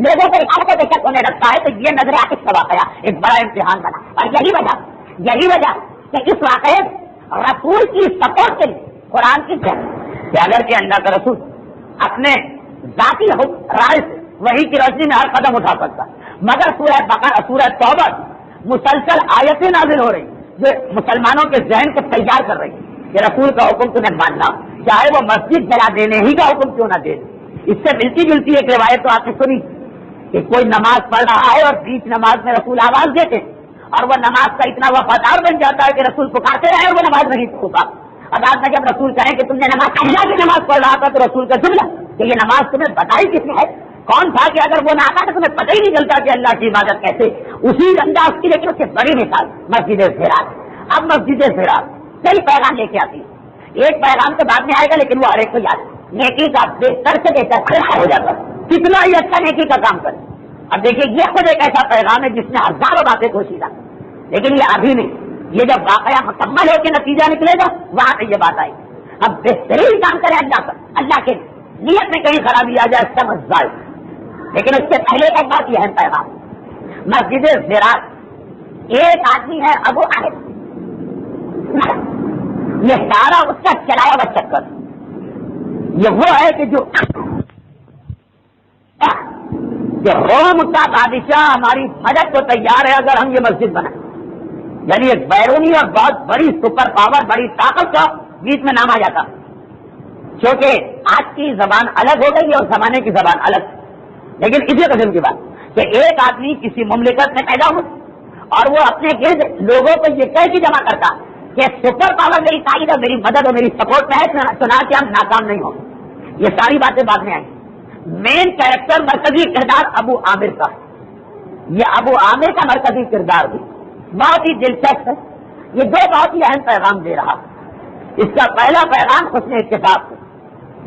لوگوں کو احاطہ بے شک ہونے لگتا ہے، تو یہ نظر عاطف کا واقعہ ایک بڑا امتحان بنا، اور یہی وجہ کہ اس واقعے رسول کی سپورٹ کے لیے قرآن کی کہ اگر کہ اللہ کا رسول اپنے ذاتی رائے سے وہی کی روشنی میں ہر قدم اٹھا سکتا، مگر سورہ بقرہ سورہ توبہ مسلسل آیتیں نازل ہو رہی جو مسلمانوں کے ذہن کو تیار کر رہی ہے کہ رسول کا حکم تمہیں ماننا، چاہے وہ مسجد جلا دینے ہی کا حکم کیوں نہ دے۔ اس سے ملتی جلتی ایک روایت تو آپ نے سنی کہ کوئی نماز پڑھ رہا ہے اور بیچ نماز میں رسول آواز دیتے اور وہ نماز کا اتنا وفادار بن جاتا ہے کہ رسول پکارتے رہے اور وہ نماز نہیں چھوٹا۔ اب آپ نے جب رسول کہیں کہ تم نے نماز پڑھ رہا تھا تو رسول کا جملہ کہ یہ نماز تمہیں بتائی کس نے ہے، کون تھا کہ اگر وہ نہ آتا تو تمہیں پتہ ہی نہیں چلتا کہ اللہ کی عبادت کیسے، اسی انداز کی لیکن اس سے بڑی مثال مسجد زرار۔ اب مسجد زرار کئی پیغام لے کے آتی ہے، ایک پیغام تو بعد میں آئے گا لیکن وہ ہر ایک کو یاد نیکی کا بہتر سے بہتر ہو جاتا کتنا ہی اچھا نیکی کا کام کرے۔ اب دیکھیے یہ خود ایک ایسا پیغام ہے جس نے ہزاروں باتیں کوشیدہ، لیکن یہ ابھی نہیں، یہ جب واقعہ مکمل ہو کے نتیجہ نکلے گا وہاں پہ یہ بات آئی۔ اب بہترین کام کرے اللہ کا، اللہ کے نیت میں کہیں خرابی آ جائے سمجھ جائے، لیکن اس سے پہلے ایک بات یہ ہے پیغام مسجد زرار ایک آدمی ہے ابو عامر، یہ سارا اس کا چلایا ہوا چکر، یہ وہ ہے کہ جو روم کا بادشاہ ہماری مدد کو تیار ہے اگر ہم یہ مسجد بنائیں، یعنی ایک بیرونی اور بہت بڑی سپر پاور بڑی طاقت کا بیچ میں نام آ جاتا، کیونکہ آج کی زبان الگ ہو گئی اور زمانے کی زبان الگ، لیکن اسی قسم کی بات کہ ایک آدمی کسی مملکت میں پیدا ہو اور وہ اپنے گرد لوگوں کو یہ کہہ کے جمع کرتا کہ سپر پاور میری تائید اور میری مدد اور میری سپورٹ میں ہے، سنا کہ ہم ناکام نہیں ہوں گے۔ یہ ساری باتیں بعد میں آئیں، مین کیریکٹر مرکزی کردار ابو عامر کا، یہ ابو عامر کا مرکزی کردار بھی بہت ہی دلچسپ ہے، یہ دو بہت ہی اہم پیغام دے رہا۔ اس کا پہلا پیغام حسن اتفاق ہے،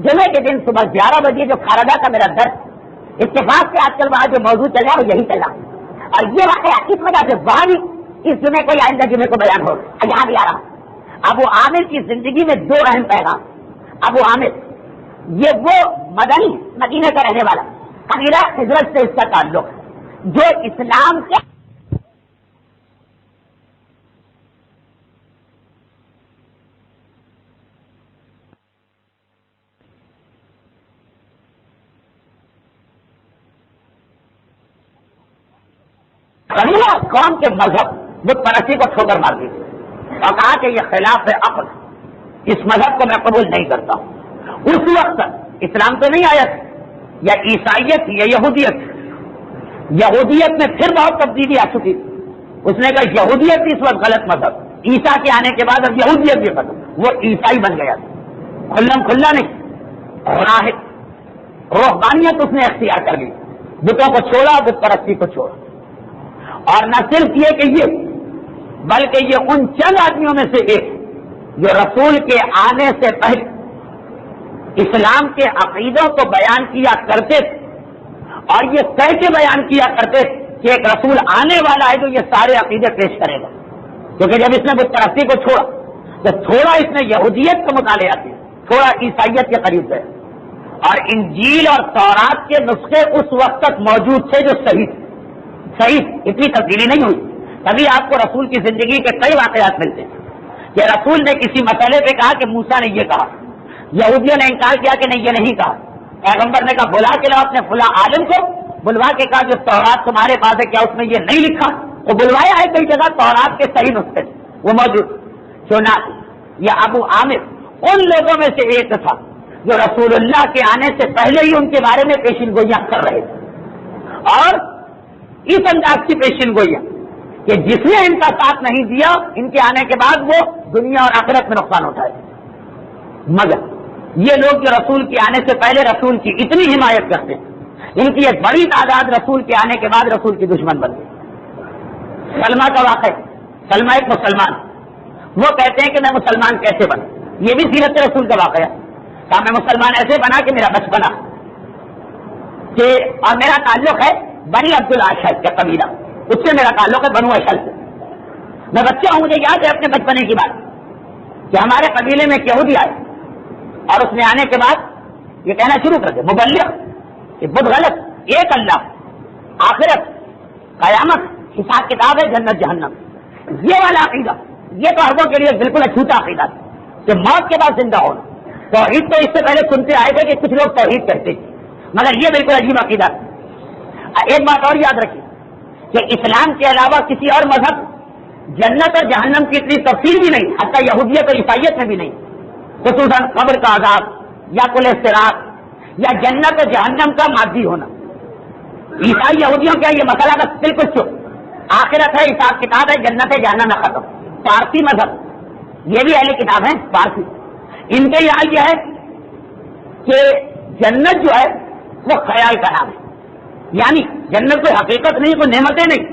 جمعے کے دن صبح 11 بجے جو خارجہ کا میرا درد اتفاق سے آج کل وہاں جو موضوع چل رہا ہے وہ یہی چل رہا، اور یہ واقعہ اس وجہ سے وہاں بھی اس جمعے کو یا آئندہ جمعے کو بیان ہو یہاں بھی آ رہا۔ ابو عامر کی زندگی میں دو اہم پیغام۔ ابو عامر یہ وہ مدنی مدینے کا رہنے والا قبیلہ ہجرت سے اس کا تعلق جو اسلام کے قبیلہ قوم کے مذہب بت پرستی کو ٹھوکر مار دی اور کہا کہ یہ خلاف عقل، اس مذہب کو میں قبول نہیں کرتا ہوں۔ اس وقت اسلام تو نہیں آیا، یا عیسائیت یا یہودیت، یہودیت میں پھر بہت تبدیلی آ چکی تھی۔ اس نے کہا یہودیت اس وقت غلط مذہب، عیسیٰ کے آنے کے بعد اب یہودیت بھی ختم، وہ عیسائی بن گیا، کھلم کھلا نہیں، راہب روحانیت اس نے اختیار کر لی، بتوں کو چھوڑا، بت پرستی کو چھوڑا، اور نہ صرف یہ کہ یہ بلکہ یہ ان چند آدمیوں میں سے ایک جو رسول کے آنے سے پہلے اسلام کے عقیدوں کو بیان کیا کرتے تھے، اور یہ کہہ کے بیان کیا کرتے تھے کہ ایک رسول آنے والا ہے جو یہ سارے عقیدے پیش کرے گا، کیونکہ جب اس نے بت پرستی کو چھوڑا تو تھوڑا اس نے یہودیت کا مطالعہ کیا، تھوڑا عیسائیت کے قریب گئے، اور انجیل اور تورات کے نسخے اس وقت تک موجود تھے جو صحیح اتنی تبدیلی نہیں ہوئی۔ تبھی آپ کو رسول کی زندگی کے کئی واقعات ملتے ہیں کہ رسول نے کسی مسئلے پہ کہا کہ موسیٰ نے یہ کہا، یہودیوں نے انکار کیا کہ نہیں یہ نہیں کہا، پیغمبر نے کہا بلا کے لاؤ اپنے فلاں عالم کو، بلوا کے کہا جو تورات تمہارے پاس ہے کیا اس میں یہ نہیں لکھا، تو بلوایا ہے کئی جگہ تورات کے صحیح نسخے وہ موجود۔ چنانچہ یہ ابو عامر ان لوگوں میں سے ایک تھا جو رسول اللہ کے آنے سے پہلے ہی ان کے بارے میں پیشین گوئیاں کر رہے تھے، اور اس انداز کی پیشین گوئیاں کہ جس نے ان کا ساتھ نہیں دیا ان کے آنے کے بعد وہ دنیا اور آخرت میں نقصان اٹھائے۔ مگر یہ لوگ جو رسول کے آنے سے پہلے رسول کی اتنی حمایت کرتے ہیں، ان کی ایک بڑی تعداد رسول کے آنے کے بعد رسول کی دشمن بن گئی۔ سلمہ کا واقعہ، سلمہ ایک مسلمان، وہ کہتے ہیں کہ میں مسلمان کیسے بنا، یہ بھی سیرت رسول کا واقعہ، کہا میں مسلمان ایسے بنا کہ میرا بچپنا کہ اور میرا تعلق ہے بنی عبد الاشر کے قبیلہ، اس سے میرا تعلق ہے بنو اشر سے. میں بچہ ہوں، مجھے یاد ہے اپنے بچپنے کی بات کہ ہمارے قبیلے میں ایک یہودی آئے اور اس نے آنے کے بعد یہ کہنا شروع کر دیا مبلغ کہ بہت غلط، ایک اللہ، آخرت، قیامت، حساب کتاب ہے، جنت جہنم. یہ والا عقیدہ یہ تو عربوں کے لیے بالکل اچھوتا عقیدہ تھا کہ موت کے بعد زندہ ہونا. توحید تو اس سے پہلے سنتے آئے تھے کہ کچھ لوگ توحید کرتے تھے، مگر یہ بالکل عجیب عقیدہ تھا. ایک بات اور یاد رکھیے کہ اسلام کے علاوہ کسی اور مذہب جنت اور جہنم کی اتنی تفصیل بھی نہیں، حتیٰ یہودیت اور عیسائیت میں بھی نہیں، خصوصاً قبر کا عذاب یا کل صراط یا جنت اور جہنم کا مادی ہونا. عیسائی یہودیوں کا یہ مسئلہ کا بالکل چپ، آخرت ہے، حساب کتاب ہے، جنت ہے، جہنم ہے، ختم. پارسی مذہب یہ بھی اہل کتاب ہیں پارسی، ان کے یہاں یہ ہے کہ جنت جو ہے وہ خیال کا نام ہے، یعنی جنت کوئی حقیقت نہیں، کوئی نعمتیں نہیں.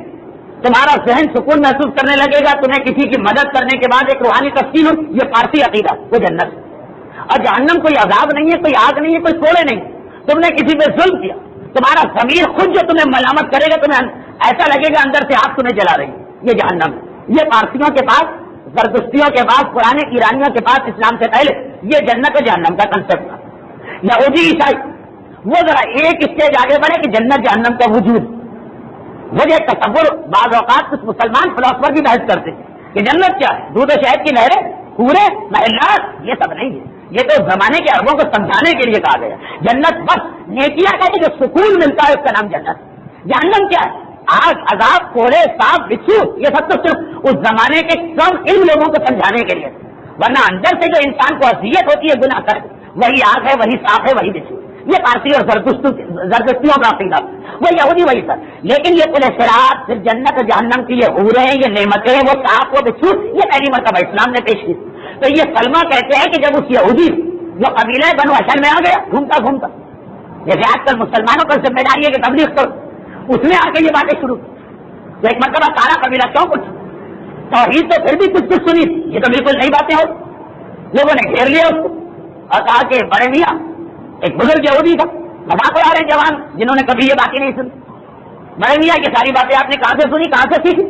تمہارا ذہن سکون محسوس کرنے لگے گا، تمہیں کسی کی مدد کرنے کے بعد ایک روحانی تسکین ہو، یہ پارسی عقیدہ وہ جنت. اور جہنم کوئی عذاب نہیں ہے، کوئی آگ نہیں ہے، کوئی کوڑے نہیں. تم نے کسی پہ ظلم کیا، تمہارا ضمیر خود جو تمہیں ملامت کرے گا، تمہیں ایسا لگے گا اندر سے آگ تمہیں جلا رہی ہے، یہ جہنم. یہ پارسیوں کے پاس، زردشتیوں کے پاس، پرانے ایرانیوں کے پاس اسلام سے پہلے یہ جنت و جہنم کا کنسپٹ تھا. یہودی عیسائی وہ ذرا ایک اسٹیج آگے بڑھے کہ جنت جہنم کا وجود، مجھے تصور بعض اوقات کچھ مسلمان فلاسفر بھی بحث کرتے کہ جنت کیا ہے، دودھ و شہد کی نہریں، پورے محلات، یہ سب نہیں ہے، یہ تو زمانے کے عربوں کو سمجھانے کے لیے کہا گیا. جنت بس نیکیاں کا جو سکون ملتا ہے اس کا نام جنت. جہنم کیا ہے؟ آگ، عذاب، کوڑے، سانپ، بچھو، یہ سب تو صرف اس زمانے کے کم علم لوگوں کو سمجھانے کے لیے، ورنہ اندر سے جو انسان کو اذیت ہوتی ہے گناہ کر، وہی آگ ہے، وہی سانپ ہے، وہی بچھو. یہ پارسی اور زردشتیوں کا عقیدہ، وہ یہودی وہی سر. لیکن یہ کل صراط، پھر جنت و جہنم کی یہ حوریں ہیں، یہ نعمتیں ہیں، وہ سانپ، وہ بچھو، یہ پہلی مرتبہ اسلام نے پیش کی. تو یہ سلمہ کہتے ہیں کہ جب اس یہودی جو قبیلہ بنو اشر میں آ گیا گھومتا گھومتا، جیسے آج کل مسلمانوں پر ذمہ داری ہے کہ تبلیغ کرو، اس نے آ کے یہ باتیں شروع کی. تو ایک مرتبہ سارا قبیلہ کیوں کچھ توحید تو پھر بھی کچھ کچھ سنی، یہ تو بالکل نئی باتیں ہو. لوگوں نے گھیر لیا اس کو اور کہا کہ بڑے میاں، ایک بزرگ یہودی تھا، مذاق اڑا رہے جوان جنہوں نے کبھی یہ باتیں نہیں سنی، بڑے میاں یہ ساری باتیں آپ نے کہاں سے سنی، کہاں سے سیکھی؟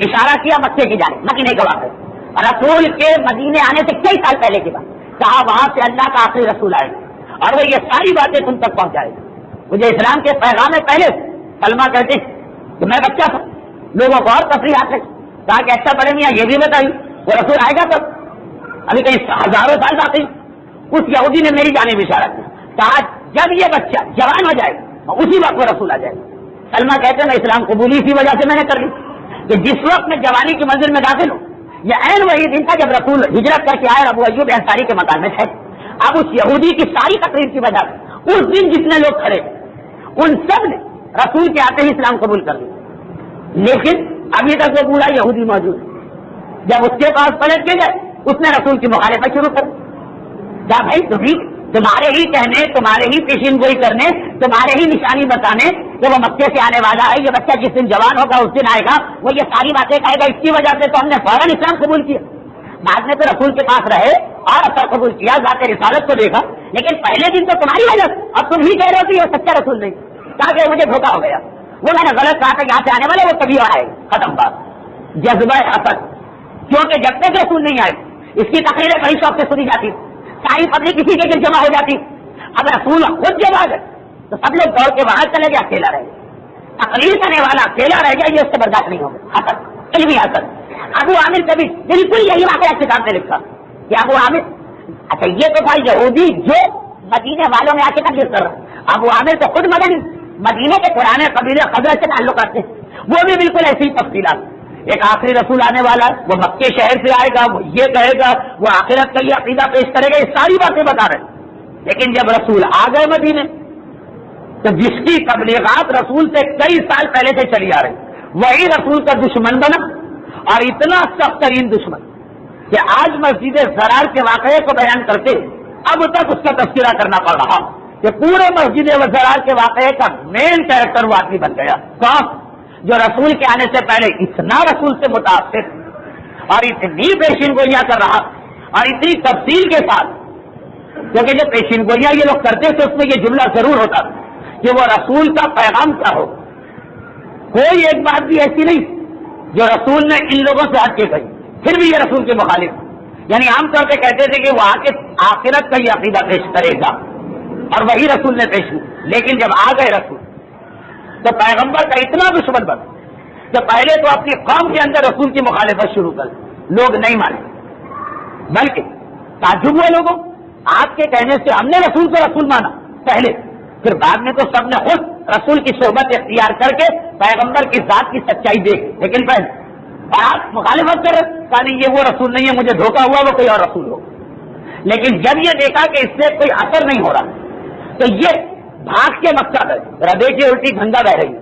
اشارہ کیا مکے کی جانب، مدینے کے واقعے. رسول کے مدینے آنے سے کئی سال پہلے کی بات، کہا وہاں سے اللہ کا آخری رسول آئے گا اور وہ یہ ساری باتیں تم تک پہنچائے گا. مجھے اسلام کے پیغام میں پہلے سلمہ کہتے کہ میں بچہ تھا، لوگوں کو اور تفریحات ہے، کہا کہ اچھا بڑے میاں یہ بھی بتائیے وہ رسول آئے گا تب، ابھی کئی ہزاروں سال باقی. اس یہودی نے میری جانب اشارہ کیا، کہا جب یہ بچہ جوان ہو جائے گا اسی وقت وہ رسول آ جائے گا. سلمہ کہتے ہیں میں اسلام قبولی اسی وجہ سے میں نے کر لی کہ جس وقت میں جوانی کی منزل میں داخل ہوں، یہ عین وہی دن تھا جب رسول ہجرت کر کے آئے اور ابو ایوب انصاری کے مکان میں تھے. اب اس یہودی کی ساری تقریر کی وجہ سے اس دن جتنے لوگ کھڑے ان سب نے رسول کے آتے ہی اسلام قبول کر لیا. لیکن ابھی تک وہ پورا یہودی موجود ہے. جب اس کے پاس پلٹ کے گئے اس نے رسول کی مخالفت شروع کر کیا بھائی تمہارے ہی کہنے، تمہارے ہی پیشین گوئی کرنے، تمہارے ہی نشانی بتانے کہ وہ مکے سے آنے والا ہے، یہ بچہ جس دن جوان ہوگا اس دن آئے گا، وہ یہ ساری باتیں کہے گا، اس کی وجہ سے تو ہم نے فوراً اسلام قبول کیا. بعد میں تو رسول کے پاس رہے اور اثر قبول کیا، ذات رسالت کو دیکھا، لیکن پہلے دن تو تمہاری وجہ اب تم ہی کہہ رہے ہو کہ یہ سچا رسول نہیں، کہا کہ مجھے دھوکا ہو گیا، وہ میں نے غلط کہا تھا یہاں سے آنے والے وہ کبھی اور آئے گا. ختم بات. جذبہ حسد، کیونکہ جب تک رسول نہیں آئے اس کی تقریریں بڑی شوق سے سنی جاتی، ساری پبلک کسی کے گرد جمع ہو جاتی. اب رسول خود جب آ گئے تو سب لوگ دوڑ کے باہر چلے گئے، اکیلا رہ گیا، تقریر کرنے والا اکیلا رہ گیا، یہ اس سے برداشت نہیں ہوگا. حسد، علمی حسد. ابو عامر کبھی بالکل یہی واقعہ کتاب میں لکھا کہ ابو عامر، اچھا یہ تو تھا یہودی جو مدینے والوں میں آ کے تقریر کر رہا، ابو عامر تو خود مدینے کے پرانے قبیلے خزرج سے تعلق رکھتے ہیں، وہ بھی بالکل ایسی تفصیلات. ایک آخری رسول آنے والا ہے، وہ مکے شہر سے آئے گا، وہ یہ کہے گا، وہ آخرت کا یہ عقیدہ پیش کرے گا، یہ ساری باتیں بتا رہے ہیں. لیکن جب رسول آ گئے مدینے تو جس کی تبلیغات رسول سے کئی سال پہلے سے چلی آ رہی، وہی رسول کا دشمن بنا، اور اتنا سخت ترین دشمن کہ آج مسجد زرار کے واقعے کو بیان کرتے اب تک اس کا تذکرہ کرنا پڑ رہا کہ پورے مسجد زرار کے واقعے کا مین کیریکٹر وہ آدمی بن گیا. کون؟ جو رسول کے آنے سے پہلے اتنا رسول سے متاثر اور اتنی پیشین گوئیاں کر رہا اور اتنی تفصیل کے ساتھ، کیونکہ جو پیشین گوئیاں یہ لوگ کرتے تھے اس میں یہ جملہ ضرور ہوتا کہ وہ رسول کا پیغام کیا ہو. کوئی ایک بات بھی ایسی نہیں جو رسول نے ان لوگوں سے ہٹ کے کہی پھر بھی یہ رسول کے مخالف. یعنی عام طور پہ کہتے تھے کہ وہ آ کے آخرت کا یہ عقیدہ پیش کرے گا اور وہی رسول نے پیش کی. لیکن جب آ گئے رسول تو پیغمبر کا اتنا دشمن بنا کہ پہلے تو اپنی قوم کے اندر رسول کی مخالفت شروع کر لوگ نہیں مانے, بلکہ تعجب ہوا لوگوں آپ کے کہنے سے ہم نے رسول کو رسول مانا پہلے, پھر بعد میں تو سب نے خود رسول کی صحبت اختیار کر کے پیغمبر کی ذات کی سچائی دیکھ. لیکن پہلے آپ مخالفت کر رہے نہیں یہ وہ رسول نہیں ہے, مجھے دھوکہ ہوا وہ کوئی اور رسول ہو. لیکن جب یہ دیکھا کہ اس سے کوئی اثر نہیں ہو رہا تو یہ بھاگ کے مکہ گئے. ردے کی الٹی گنگا بہ رہی,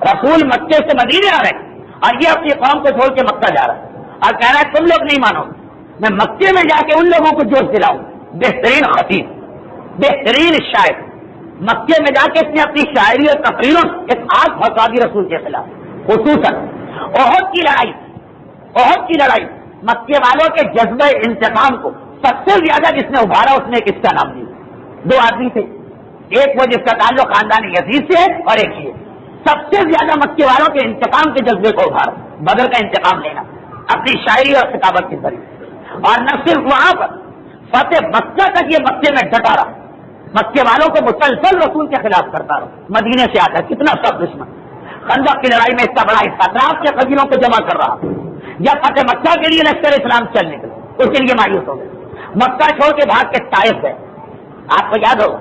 رسول مکے سے مدینے آ رہے ہیں اور یہ اپنی قوم کو چھوڑ کے مکہ جا رہا ہے اور کہہ رہا ہے تم لوگ نہیں مانو, میں مکے میں جا کے ان لوگوں کو جوش دلاؤں. بہترین خطیب, بہترین شاعر, مکے میں جا کے اس نے اپنی شاعری اور تقریروں ایک آگ بھڑکا دی رسول کے خلاف. خصوصاً احد کی لڑائی, احد کی لڑائی مکے والوں کے جذبہ انتقام کو سب سے زیادہ جس نے ابھارا اس نے کس کا نام لیا. دو آدمی تھے, ایک وہ جس کا تعلق خاندان یزید سے ہے اور ایک یہ سب سے زیادہ مکے والوں کے انتقام کے جذبے کو ابھارا, بدر کا انتقام لینا اپنی شاعری اور خطابت کے ذریعے. اور نہ صرف وہاں پر فتح مکہ تک یہ مکے میں ڈٹا رہا, مکے والوں کو مسلسل رسول کے خلاف کرتا رہا. مدینے سے آتا کتنا سخت دشمن, خندق کی لڑائی میں اس کا بڑا حصہ اطراف کے قبیلوں کو جمع کر رہا. جب فتح مکہ کے لیے لشکر اسلام چل نکلے اس کے لیے مایوس ہو گئے, مکہ چھوڑ کے بھاگ کے طائف گئے. آپ کو یاد ہوگا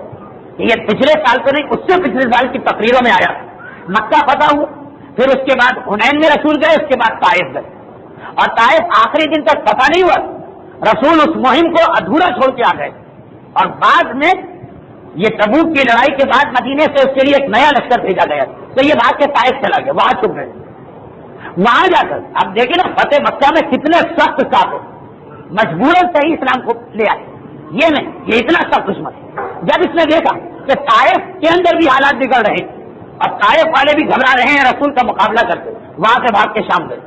کہ یہ پچھلے سال تو نہیں اس سے پچھلے سال کی تقریروں میں آیا. مکہ فتح ہوا, پھر اس کے بعد حنین میں رسول گئے, اس کے بعد طائف گئے اور طائف آخری دن تک فتح نہیں ہوا. رسول اس مہم کو ادھورا چھوڑ کے آ گئے اور بعد میں یہ تبوک کی لڑائی کے بعد مدینے سے اس کے لیے ایک نیا لشکر بھیجا گیا تو یہ بھاگ کے طائف چلا گیا, وہاں چھپ گئے. وہاں جا کر اب دیکھیں نا فتح مکہ میں کتنے سخت کافر مجبوراً صحیح اسلام کو لے آئے. یہ نہیں, یہ اتنا سخت دشمن. جب اس نے دیکھا کہ طائف کے اندر بھی حالات بگڑ رہے اور طائف والے بھی گھبرا رہے ہیں رسول کا مقابلہ کرتے, وہاں سے بھاگ کے شام گئے.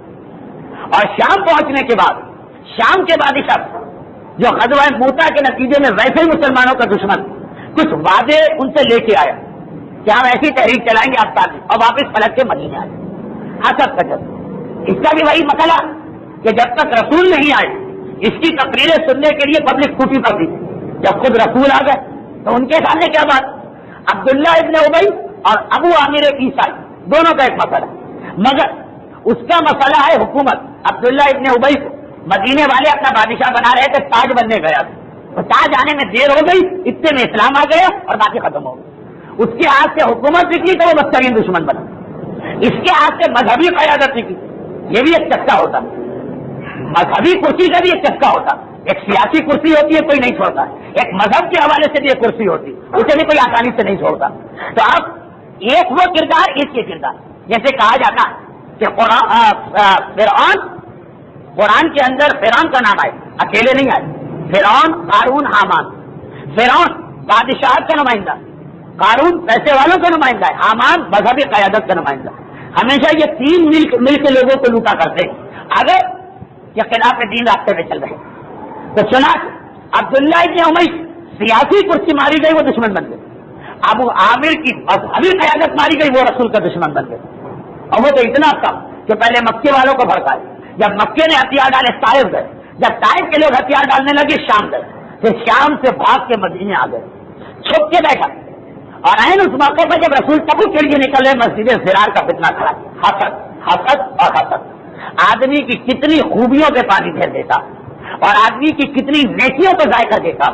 اور شام پہنچنے کے بعد شام کے بادشاہ جو غزوہ موتا کے نتیجے میں ویسے ہی مسلمانوں کا دشمن کچھ وعدے ان سے لے کے آیا کہ ہم ایسی تحریک چلائیں گے آپ ساتھ اور واپس پلٹ کے مدینے آئے. حسد کا جذبہ, اس کا بھی وہی مسئلہ کہ جب تک رسول نہیں آئے اس کی تقریریں سننے کے لیے پبلک پھوٹی پڑتی تھی. جب خود رسول آ گئے تو ان کے سامنے کیا بات, عبداللہ ابن ابی اور ابو عامر عیسائی دونوں کا ایک مسئلہ ہے, مگر اس کا مسئلہ ہے حکومت. عبداللہ ابن ابی کو مدینے والے اپنا بادشاہ بنا رہے تھے, تاج بننے گیا تو تاج آنے میں دیر ہو گئی, اتنے میں اسلام آ گیا اور باقی ختم ہو گئی. اس کے ہاتھ سے حکومت نکلی تو وہ بدترین دشمن بنا. اس کے ہاتھ سے مذہبی قیادت نکلی, یہ بھی ایک چسکا ہوتا. مذہبی کرسی کا بھی ایک چسکا ہوتا. ایک سیاسی کرسی ہوتی ہے کوئی نہیں چھوڑتا, ایک مذہب کے حوالے سے بھی ایک کرسی ہوتی اسے بھی کوئی آسانی سے نہیں چھوڑتا. تو اب ایک وہ کردار اس کے کردار, جیسے کہا جاتا کہ فرعون, قرآن کے اندر فرعون کا نام آئے, اکیلے نہیں آئے. فرعون, قارون, حامان. فرعون بادشاہ کا نمائندہ, قارون پیسے والوں کا نمائندہ ہے, حامان مذہبی قیادت کا نمائندہ. ہمیشہ یہ تین مل کے لوگوں کو لوٹا کرتے ہیں اگر یہ خلاف دین راستے میں چل رہے. تو چنا عبداللہ ابن ابی سیاسی کرسی ماری گئی, وہ دشمن بن گئے. ابو عامر کی مذہبی قیادت ماری گئی, وہ رسول کا دشمن بن گئے. اور وہ تو اتنا کم کہ پہلے مکے والوں کو بھڑکائے, جب مکے نے ہتھیار ڈالے طائف گئے, جب طائف کے لوگ ہتھیار ڈالنے لگے شام گئے, پھر شام سے بھاگ کے مدینے آ گئے, چھپ کے بیٹھا. اور عین اس موقع پر جب رسول تبوک کے لیے نکل رہے مسجد زرار کا فتنہ کھڑا. حسد, حسد اور حسد آدمی کی کتنی خوبیوں پہ پانی پھیر دیتا اور آدمی کی کتنی نیکیوں پہ ذائقہ دیتا.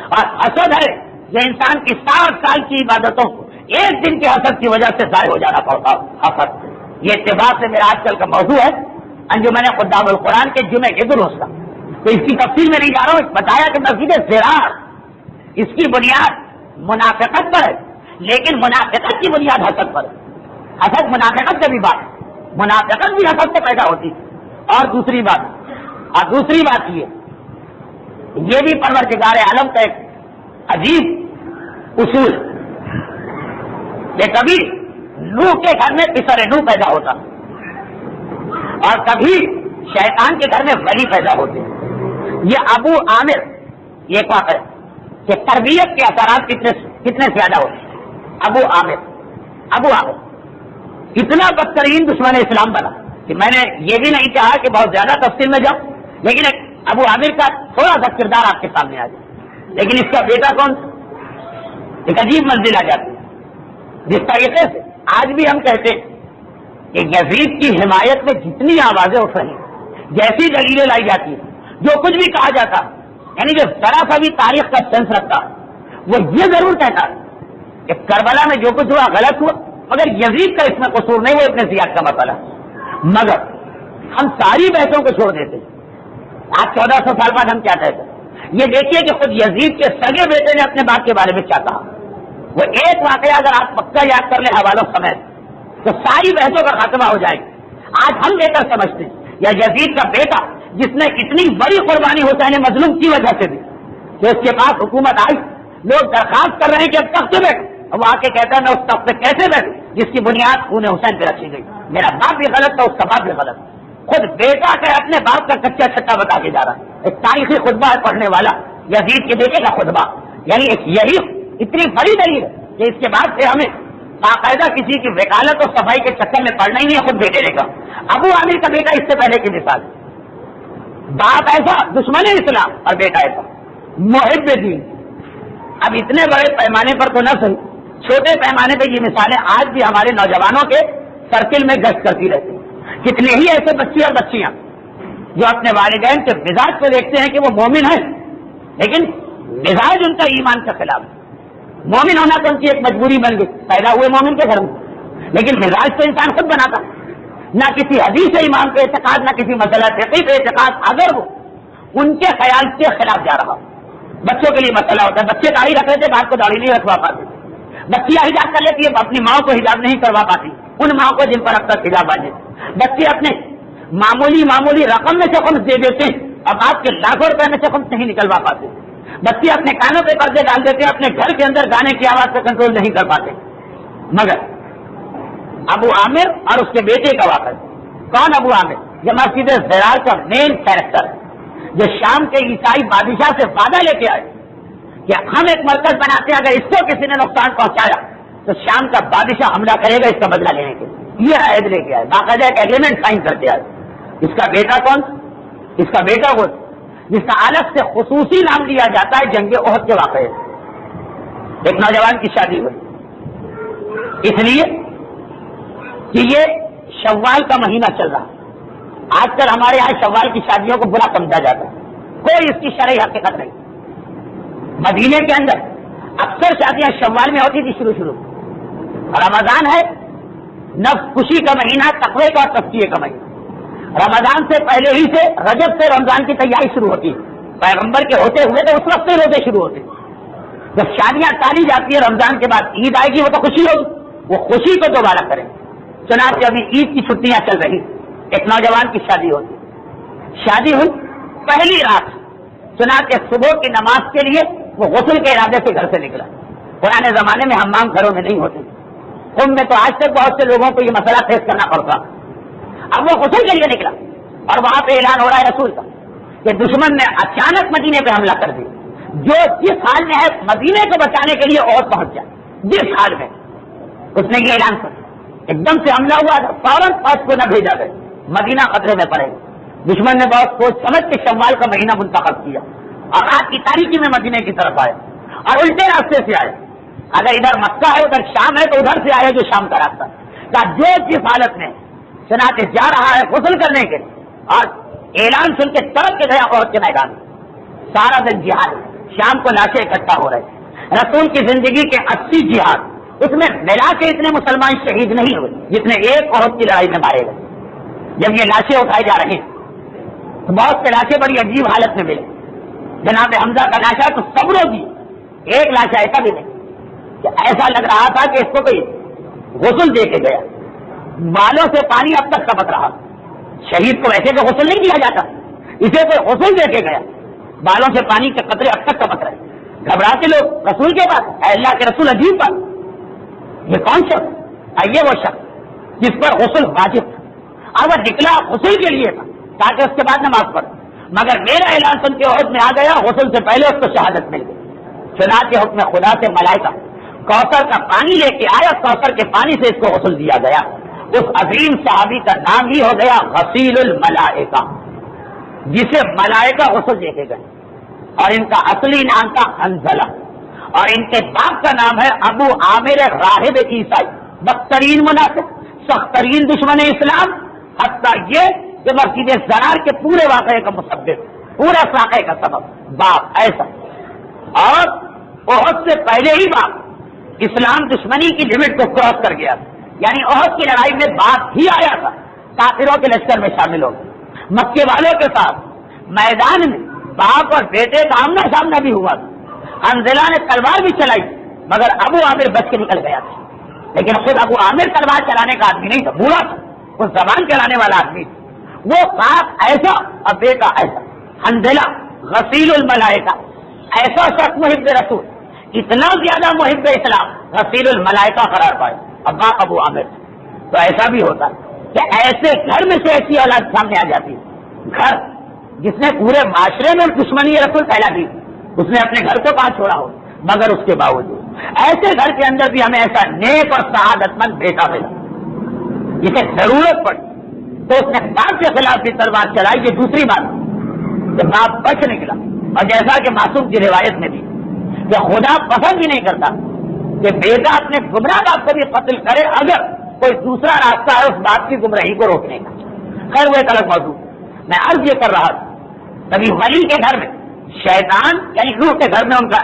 اور حسد ہے جو انسان کی 60 سال کی عبادتوں کو ایک دن کے حسد کی وجہ سے ضائع ہو جانا پڑتا. حسد یہ اتفاق سے میرا آج کل کا موضوع ہے انجمن خدام القرآن کے جمعے کے درست کا. تو اس کی تفصیل میں نہیں جا رہا ہوں. بتایا کہ مسجد زرار اس کی بنیاد منافقت پر ہے, لیکن منافقت کی بنیاد حسد پر ہے. حسد منافقت کا بھی بات, منافقت بھی حسد سے پیدا ہوتی. اور دوسری بات یہ بھی پروردگار عالم کا ایک عجیب اصول کہ کبھی نوح کے گھر میں پسر نوح پیدا ہوتا اور کبھی شیطان کے گھر میں ولی پیدا ہوتے. یہ ابو عامر یہ واقعہ کہ تربیت کے اثرات کتنے زیادہ ہوتے. ابو عامر ابو عامر اتنا بدترین دشمن اسلام بنا کہ میں نے یہ بھی نہیں کہا کہ بہت زیادہ تفصیل میں جاؤں، لیکن ابو عامر کا تھوڑا سا کردار آپ کے سامنے آ جائے. لیکن اس کا بیٹا کون؟ ایک عجیب منزل آ جاتی ہے. جس طریقے سے آج بھی ہم کہتے ہیں کہ یزید کی حمایت میں جتنی آوازیں اٹھ رہی ہیں، جیسی دلیلیں لائی جاتی ہیں، جو کچھ بھی کہا جاتا، یعنی جو ذرا سا بھی تاریخ کا سینس رکھتا، وہ یہ ضرور کہتا کہ کربلا میں جو کچھ ہوا غلط ہوا، مگر یزید کا اس میں قصور نہیں، وہ ابن زیاد کا مسئلہ. مگر ہم ساری بحثوں کو چھوڑ دیتے. آج 1400 سال بعد ہم کیا کہتے ہیں؟ یہ دیکھیے کہ خود یزید کے سگے بیٹے نے اپنے باپ کے بارے میں کیا کہا. وہ ایک واقعہ اگر آپ پکا یاد کر لیں حوالوں سمیت تو ساری بحثوں کا خاتمہ ہو جائے گا. آج ہم لے کر سمجھتے ہیں یا یزید کا بیٹا جس نے اتنی بڑی قربانی حسین مظلوم کی وجہ سے دی کہ اس کے پاس حکومت آئی، لوگ درخواست کر رہے ہیں کہ اب تخت پہ بیٹھ، وہ آ کے کہتا ہے میں اس تخت پہ کیسے بیٹھوں جس کی بنیاد خون حسین پہ رکھی گئی. میرا باپ بھی غلط تھا، اس کا باپ بھی غلط. خود بیٹا کہ اپنے باپ کا کچا چھٹا بتا کے جا رہا ہے. ایک تاریخی خطبہ ہے پڑھنے والا یزید کے بیٹے کا خطبہ، یعنی یہی اتنی بڑی دلیل ہے کہ اس کے بعد سے ہمیں باقاعدہ کسی کی وکالت اور صفائی کے چکر میں پڑنا ہی نہیں ہے. خود بیٹے نے کہا. ابو عامر کا بیٹا اس سے پہلے کی مثال، باپ ایسا دشمن اسلام اور بیٹا ایسا محب دین. اب اتنے بڑے پیمانے پر تو نہ صحیح، چھوٹے پیمانے پہ یہ مثالیں آج بھی ہمارے نوجوانوں کے سرکل میں گشت کرتی رہتی ہیں. کتنے ہی ایسے بچے اور بچیاں جو اپنے والدین کے مزاج کو دیکھتے ہیں کہ وہ مومن ہیں، لیکن مزاج ان کا ایمان کے خلاف ہے. مومن ہونا تو ان کی ایک مجبوری بن گئی، پیدا ہوئے مومن کے گھر میں، لیکن مزاج تو انسان خود بناتا. نہ کسی حدیث امام پہ اعتقاد، نہ کسی مسئلہ فقہی پہ اعتقاد، اگر وہ ان کے خیال کے خلاف جا رہا. بچوں کے لیے مسئلہ ہوتا ہے، بچے داڑھی رکھ لیتے، باپ کو داڑھی نہیں رکھوا پاتے. بچیاں حجاب کر لیتی ہے، اپنی ماں کو حجاب نہیں کروا پاتی، ان ماں کو جن پر اب تک حجاب باندھے. بچے اپنے معمولی رقم میں سے خمس دے دیتے ہیں، اب آپ کے لاکھوں روپے میں سے خمس نہیں نکلوا پاتے. بچے اپنے کانوں پہ پردے ڈال دیتے ہیں، اپنے گھر کے اندر گانے کی آواز پہ کنٹرول نہیں کر پاتے. مگر ابو عامر اور اس کے بیٹے کا واقعہ. کون ابو عامر؟ یہ مسجد زرار کا مین کیریکٹر ہے، جو شام کے عیسائی بادشاہ سے وعدہ لے کے آئے کہ ہم ایک مرکز بناتے ہیں، اگر اس کو کسی نے نقصان پہنچایا تو شام کا بادشاہ حملہ کرے گا اس کا بدلہ لینے کے لیے. یہ عہد لے کے آئے، باقاعدہ ایک ایگریمنٹ سائن کرتے آئے. اس کا بیٹا کون؟ اس کا بیٹا وہ جس کا الگ سے خصوصی نام لیا جاتا ہے جنگ احد کے واقعے. ایک نوجوان کی شادی ہوئی، اس لیے کہ یہ شوال کا مہینہ چل رہا. آج کل ہمارے یہاں شوال کی شادیوں کو برا سمجھا جاتا ہے، کوئی اس کی شرعی حقیقت نہیں. مدینے کے اندر اکثر شادیاں شوال میں ہوتی تھی شروع. رمضان ہے نفس خوشی کا مہینہ، تقوی کا اور تزکیے کا مہینہ. رمضان سے پہلے ہی سے رجب سے رمضان کی تیاری شروع ہوتی ہے. پیغمبر کے ہوتے ہوئے تو اس وقت سے روزے شروع ہوتے. جب شادیاں ٹالی جاتی ہے رمضان کے بعد عید آئے گی، وہ تو خوشی ہوگی، وہ خوشی کو دوبارہ کریں. چنانچہ ابھی عید کی چھٹیاں چل رہی، ایک نوجوان کی شادی ہوتی. شادی ہوئی پہلی رات، چنانچہ صبح کی نماز کے لیے وہ غسل کے ارادے سے گھر سے نکلا. پرانے زمانے میں حمام گھروں میں نہیں ہوتے، میں تو آج تک بہت سے لوگوں کو یہ مسئلہ فیس کرنا پڑتا. اب وہ غسل کے لیے نکلا اور وہاں پہ اعلان ہو رہا ہے رسول کا کہ دشمن نے اچانک مدینے پہ حملہ کر دیا. جو جس حال میں ہے مدینے کو بچانے کے لیے اور پہنچ جائے، جس حال میں اس نے یہ اعلان کر ایک دم سے حملہ ہوا، فوراً فوج کو نہ بھیجا گیا، مدینہ خطرے میں پڑے. دشمن نے بہت سوچ سمجھ کے شوال کا مہینہ منتخب کیا اور رات کی تاریکی میں مدینے کی طرف آئے اور الٹے راستے سے آئے. اگر ادھر مکہ ہے ادھر شام ہے تو ادھر سے آئے جو شام کا راستہ. جو جس حالت میں چنانچہ جا رہا ہے غسل کرنے کے اور اعلان سن کے تڑپ کے گیا عہد کے میدان میں. سارا دن جہاد، شام کو لاشیں اکٹھا ہو رہے. رسول کی زندگی کے 80 جہاد، اس میں ملا کے اتنے مسلمان شہید نہیں ہوئے جتنے ایک عہد کی لڑائی میں مارے گئے. جب یہ لاشیں اٹھائی جا رہی تو بہت سے لاشیں بڑی عجیب حالت میں ملے. جناب حمزہ کا لاشا تو صبروں کی، ایک لاشا ایسا بھی نہیں کہ ایسا لگ رہا تھا کہ اس کو کوئی غسل دے کے گیا، بالوں سے پانی اب تک ٹپک رہا. شہید کو ویسے تو غسل نہیں کیا جاتا، اسے کوئی غسل دے کے گیا، بالوں سے پانی کے قطرے اب تک ٹپک رہے. گھبراتے لوگ رسول کے پاس، اے اللہ کے رسول عجیب بات، یہ کون شخص؟ یہ وہ شخص جس پر غسل واجب تھا اور وہ نکلا غسل کے لیے تھا تاکہ اس کے بعد نماز پڑھے، مگر میرا اعلان سن کے عہد میں آ گیا، غسل سے پہلے اس کو شہادت مل گئی. چنانچہ حکم خدا سے ملائکہ کوثر کا پانی لے کے آیا، کوثر کے پانی سے اس کو غسل دیا گیا. اس عظیم صحابی کا نام ہی ہو گیا غسیل الملائکہ، جسے ملائکہ غسل دے کے گئے. اور ان کا اصلی نام تھا حنظلہ، اور ان کے باپ کا نام ہے ابو عامر راہب عیسائی، بدترین منافق، سخت ترین دشمن اسلام، حتیٰ یہ کہ مسجد زرار کے پورے واقعے کا مسبب، پورے واقعے کا سبب باپ ایسا. اور احد سے پہلے ہی باپ اسلام دشمنی کی لمٹ کو کراس کر گیا، یعنی احد کی لڑائی میں باپ ہی آیا تھا، کافروں کے لشکر میں شامل ہو گیا. مکے والوں کے ساتھ میدان میں باپ اور بیٹے کا آمنا سامنا بھی ہوا تھا. حنظلہ نے تلوار بھی چلائی، مگر ابو عامر بچ کے نکل گیا تھا. لیکن خود ابو عامر تلوار چلانے کا آدمی نہیں تھا، بوڑھا تھا، وہ زبان چلانے والا آدمی تھا. وہ باپ ایسا اور بیٹا ایسا. حنظلہ غسیل الملائکہ، ایسا شخص محب رسول، اتنا زیادہ محب اسلام، غسیل الملائکہ قرار پائے. اب باپ ابو عامر. تو ایسا بھی ہوتا کہ ایسے گھر میں سے ایسی اولاد سامنے آ جاتی ہے، گھر جس نے پورے معاشرے میں دشمنی رسول پھیلا دی، اس نے اپنے گھر کو کہاں چھوڑا ہو، مگر اس کے باوجود ایسے گھر کے اندر بھی ہمیں ایسا نیک اور سعادت مند بیٹا ملا جسے ضرورت پڑی تو اس نے باپ کے خلاف بھی تلوار چلائی. یہ دوسری بات کہ باپ بچ نکلا. اور جیسا کہ معصوم کی روایت میں بھی کہ خدا پسند ہی نہیں کرتا کہ بیٹا اپنے گمراہ باپ کو بھی قتل کرے اگر کوئی دوسرا راستہ ہے اس باپ کی گمراہی کو روکنے کا. خیر وہ ایک الگ موضوع. میں عرض یہ کر رہا تھا کبھی ولی کے گھر میں شیطان، یعنی روح کے گھر میں ان کا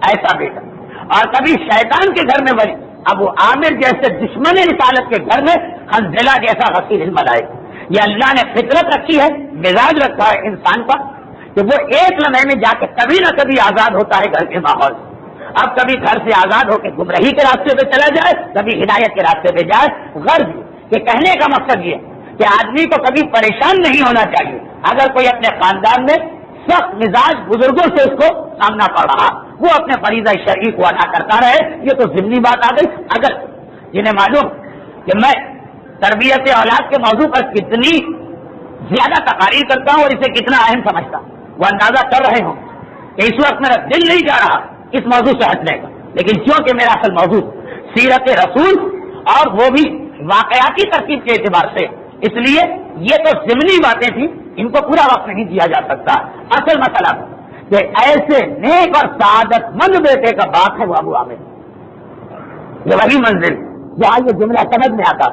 ایسا بیٹا، اور کبھی شیطان کے گھر میں ولی ابو عامر جیسے دشمن رسالت کے گھر میں حنظلہ جیسا غسیل الملائکہ. یہ اللہ نے فطرت رکھی ہے، مزاج رکھا ہے انسان کا کہ وہ ایک لمحے میں جا کے کبھی نہ کبھی آزاد ہوتا ہے گھر کے ماحول سے. اب کبھی گھر سے آزاد ہو کے گمراہی کے راستے پہ چلا جائے، کبھی ہدایت کے راستے پہ جائے. غرض یہ کہنے کا مقصد یہ ہے کہ آدمی کو کبھی پریشان نہیں ہونا چاہیے اگر کوئی اپنے خاندان میں سخت مزاج بزرگوں سے اس کو سامنا پڑ رہا، وہ اپنے فریضہ شرعی کو ادا کرتا رہے. یہ تو ضمنی بات آ گئی. اگر جنہیں معلوم کہ میں تربیت اولاد کے موضوع پر کتنی زیادہ تقاریر کرتا ہوں اور اسے کتنا اہم سمجھتا ہوں، وہ اندازہ کر رہے ہوں کہ اس وقت میرا دل نہیں جا رہا اس موضوع سے ہٹنے کا. لیکن کیونکہ میرا اصل موضوع سیرت رسول اور وہ بھی واقعاتی ترتیب کے اعتبار سے، اس لیے یہ تو ضمنی باتیں تھیں، ان کو پورا وقت نہیں دیا جا سکتا. اصل مسئلہ کہ ایسے نیک اور سعادت مند بیٹے کا باپ ہے وہ ابو عامر. یہ وہی منزل جہاں یہ جملہ سمجھ میں آتا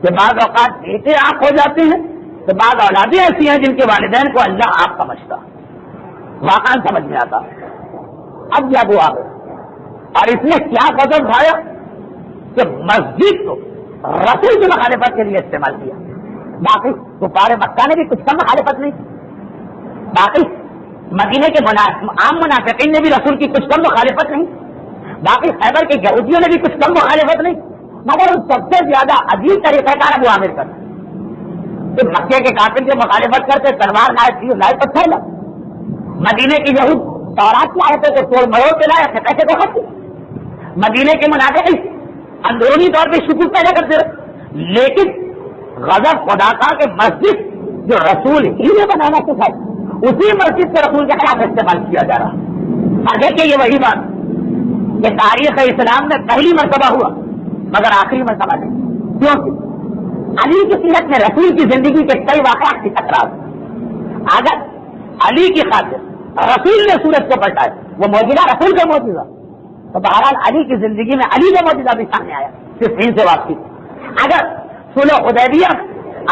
کہ بعض اوقات بیٹے آپ ہو جاتے ہیں تو بعض اولادیں ایسی ہیں جن کے والدین کو اللہ آپ سمجھتا، واقعا سمجھ میں آتا. اب یہ ابو عامر، اور اس نے کیا قدم اٹھایا کہ مسجد کو رسول کی مخالفت کے لیے استعمال کیا. باقی کفار مکہ نے بھی کچھ کم مخالفت نہیں، باقی مدینے کے عام منافقین نے بھی رسول کی کچھ کم مخالفت نہیں، باقی خیبر کے یہودیوں نے بھی کچھ کم مخالفت نہیں، مگر سب سے زیادہ عجیب طریقہ کار ابو عامر کرتا کہ مکے کے کافر جو مخالفت کرتے تلوار لائے تھی لائے پتھر لائے، مدینے کی یہود تورات کی آیتوں کو توڑ مروڑ کے لائے اپنے پیسے کو خرچ، مدینے کے منافقین اندرونی طور پہ شکوک پیدا کرتے رہے. لیکن غضب خدا کا کہ مسجد جو رسول ہی نے بنانا سکھائی اسی مسجد سے رسول کے خلاف استعمال کیا جا رہا. دیکھیے یہ وہی بات کہ تاریخ اسلام میں پہلی مرتبہ ہوا مگر آخری مرتبہ نہیں. کیونکہ علی کی سیرت میں رسول کی زندگی کے کئی واقعات کی تکرار. اگر علی کی خاطر رسول نے سورج کو پلٹایا، وہ موجودہ رسول کا موجودہ، تو بہرحال علی کی زندگی میں علی کا موجودہ بھی سامنے آیا صرف ان سے واپسی. اگر صلح حدیبیہ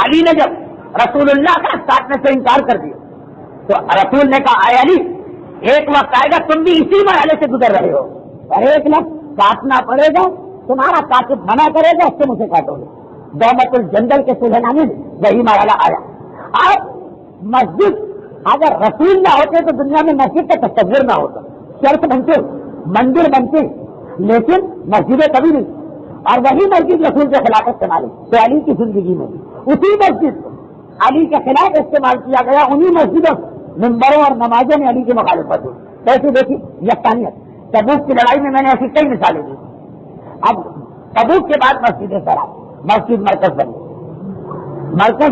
علی نے جب رسول اللہ کا ساتھنے سے انکار کر دیا تو رسول نے کہا اے علی ایک وقت آئے گا تم بھی اسی مرحلے سے گزر رہے ہو اور ایک لفظ کاٹنا پڑے گا، تمہارا کاتب منع کرے گا، اس سے مجھے کاٹو گے. دومت الجندل کے صلح نامے میں وہی مرحلہ آیا. اب مسجد اگر رسول نہ ہوتے تو دنیا میں مسجد کا تصور نہ ہوتا، چرچ بنتے، مندر بنتے، لیکن مسجدیں کبھی نہیں. اور وہی مسجد رسول کے خلاف استعمال ہوئی تو علی کی زندگی میں اسی مسجد کو علی کے خلاف استعمال کیا گیا. انہی مسجدوں ممبروں اور نمازوں میں علی کی مخالفت ہوئی. کیسے دیکھی یکسانیت. تبوک کی لڑائی میں نے ایسی کئی مثالیں دی. اب تبوک کے بعد مسجد سرا مسجد مرکز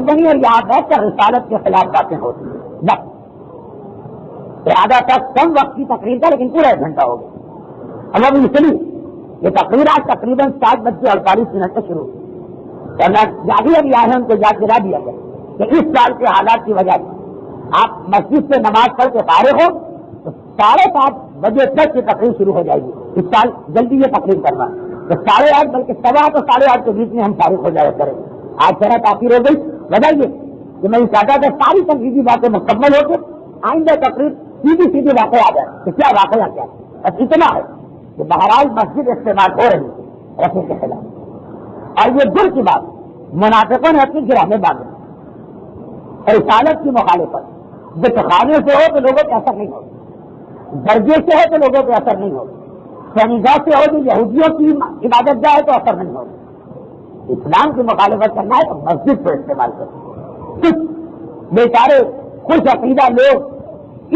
بنی اور یہاں بیٹھ کر رسالت کے خلاف باتیں ہوتی ہیں. بس آدھا تک کم وقت کی تقریر تھا لیکن پورا 1 گھنٹہ ہو گیا. اب اس لیے یہ تقریرات تقریباً 7:48 پہ شروع ہوئی، ورنہ جاگیے بھی آئے ہیں ان کو یاد دلا دیا گیا کہ اس سال کے حالات کی وجہ سے آپ مسجد سے نماز پڑھ کے فارغ ہو تو 7:30 بجے تک کی تقریر شروع ہو جائے گی. اس سال جلدی یہ تقریر کرنا تو 8:30 بلکہ 7:15 اور 8:30 کے بیچ میں ہم فارغ ہو جایا کریں. آج ذرا تاخیر ہو گئی، وجہ یہ کہ میں چاہتا تھا ساری تنقیدی باتیں مکمل ہو کے آئندہ تقریر سیدھی واقع آ جائے کہ کیا واقعہ کیا ہے. بس اتنا ہے کہ بہرحال مسجد استعمال ہو رہی ہے رسول کے خلاف. اور یہ دل کی بات منافقوں نے اپنی گرہ میں باندھی. رسالت کی مخالفت جو خانے سے ہو تو لوگوں پہ اثر نہیں ہوگا، درجے سے ہو تو لوگوں پہ اثر نہیں ہوگا، سنگاہ سے ہو تو یہودیوں کی عبادت جائے تو اثر نہیں ہوگا. اسلام کی مخالفت کرنا ہے تو مسجد کو استعمال کرنا. کچھ بیچارے خوش عقیدہ لوگ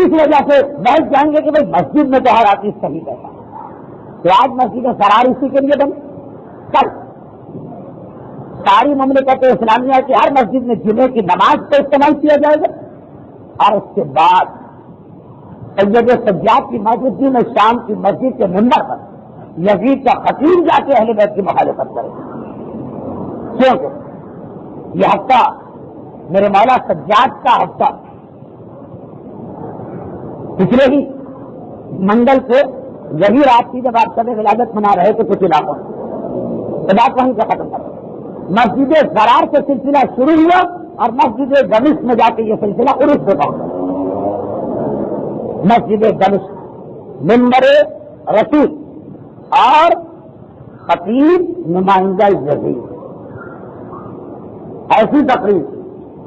اس وجہ سے بحث جائیں گے کہ بھائی مسجد میں تو ہر آدمی صحیح کہتا ہے تو آج مسجد قرار اسی کے لیے بنے. کل ساری مملکت اسلامیہ کی ہر مسجد میں جمعے کی نماز کو استعمال کیا جائے گا اور اس کے بعد سید سجاد کی مسجد میں شام کی مسجد کے ممبر پر یزید کا خطیب جا کے اہل بیت کی مخالفت کرے گا. کیونکہ یہ ہفتہ میرے مولا سجاد کا ہفتہ پچھلے ہی منگل کو یہی رات کی جب آپ سب ولادت منا رہے تھے کچھ علاقوں میں بات وہیں سے ختم کر مسجد زرار سے سلسلہ شروع ہوا اور مسجد گمش میں جا کے یہ سلسلہ عروج پہ پہنچا. مسجد گمش ممبر رسول اور خطیب نمائندہ یزید ایسی تقریر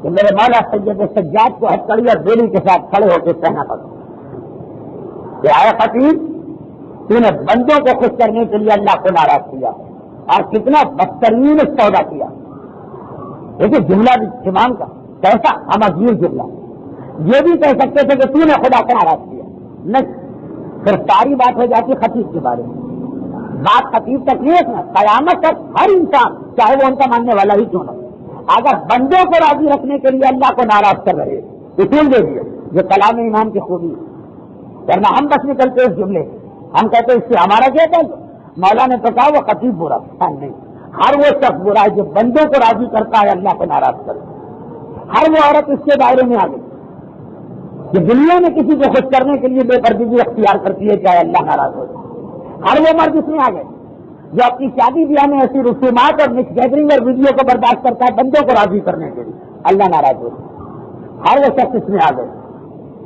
کہ میرے مولا سید سجاد کو ہتھکڑی اور بیڑی کے ساتھ کھڑے ہو کے کہنا پڑا کہ آئے خطیب تو نے بندوں کو خوش کرنے کے لیے اللہ کو ناراض کیا اور کتنا بدترین سودا کیا. دیکھیے جملہ بھی امام کا کیسا امازیر جملہ. یہ بھی کہہ سکتے تھے کہ تو نے خدا کو ناراض کیا، نہیں پھر ساری بات ہو جاتی خطیب کے بارے میں. بات خطیب تک نہیں ہے، قیامت تک ہر انسان چاہے وہ ان کا ماننے والا ہی کیوں نہ اگر بندوں کو راضی رکھنے کے لیے اللہ کو ناراض کر رہے اصول دے دیے جو کلام امام کی خوبی ہے. ورنہ ہم بس نکلتے اس جملے ہم کہتے اس سے ہمارا کیا کہتے مولا نے تو کہا وہ خطیب برا نہیں، ہر وہ شخص برا ہے جو بندوں کو راضی کرتا ہے اللہ کو ناراض کرتا ہے. ہر وہ عورت اس کے دائرے میں آ گئی کہ دنیا میں کسی کو خوش کرنے کے لیے بے پردگی اختیار کرتی ہے چاہے اللہ ناراض ہو. ہر وہ مرد اس میں آ گئے جو اپنی شادی بیاہ میں ایسی رسومات اور مکس گیدرنگ اور ویڈیو کو برداشت کرتا ہے بندوں کو راضی کرنے کے لیے اللہ ناراض ہو. ہر وہ شخص اس میں آ گئے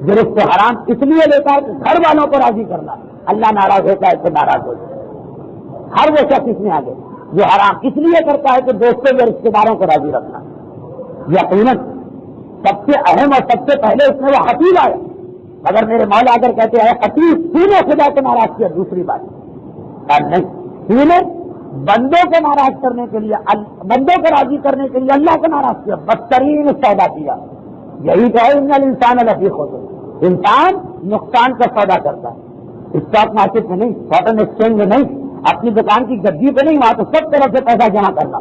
جو رشتے حرام اس لیے لیتا ہے کہ گھر والوں کو راضی کرنا اللہ ناراض ہوتا ہے تو ناراض ہو جائے. ہر وہ شخص اس میں آ گئے جو حرام اس لیے کرتا ہے کہ دوستوں یا رشتے داروں کو راضی رکھنا. یقیناً سب سے اہم اور سب سے پہلے اس میں وہ خطیب آیا. اگر میرے مولا اگر کہتے ہیں خطیب تو نے خدا کو ناراض کیا دوسری بات نہیں، تو نے بندوں کو ناراض کرنے کے لیے بندوں کو راضی کرنے کے لیے اللہ کو ناراض کیا، بدترین سودا کیا. یہی تو ہے ان انسان لفیق ہوتے انسان نقصان کا سودا کرتا ہے. اسٹاک مارکیٹ میں نہیں، کاٹن ایکسچینج میں نہیں، اپنی دکان کی گدی پہ نہیں، وہاں تو سب طرف سے پیسہ جمع کرنا.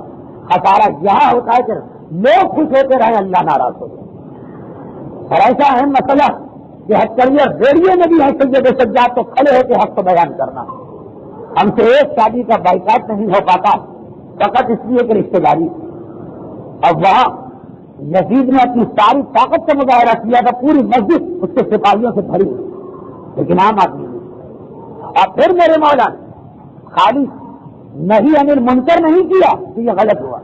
خسارہ یہاں ہوتا ہے کہ لوگ خوش ہوتے رہے اللہ ناراض ہوتے. اور ایسا اہم مسئلہ کہ ہتھکڑیاں ریڈیو میں بھی ہے سید سجاد تو کھڑے ہو کے حق کو بیان کرنا. ہم سے ایک شادی کا بائیکاٹ نہیں ہو پاتا فقط اس لیے کہ رشتے داری. اور وہاں یزید نے اپنی ساری طاقت کا مظاہرہ کیا تھا، پوری مسجد اس کے سپاہیوں سے بھری ہوئی، لیکن عام آدمی نہیں. اور پھر میرے مولا نے خالی نہیں امیر منکر نہیں کیا کہ یہ غلط ہوا،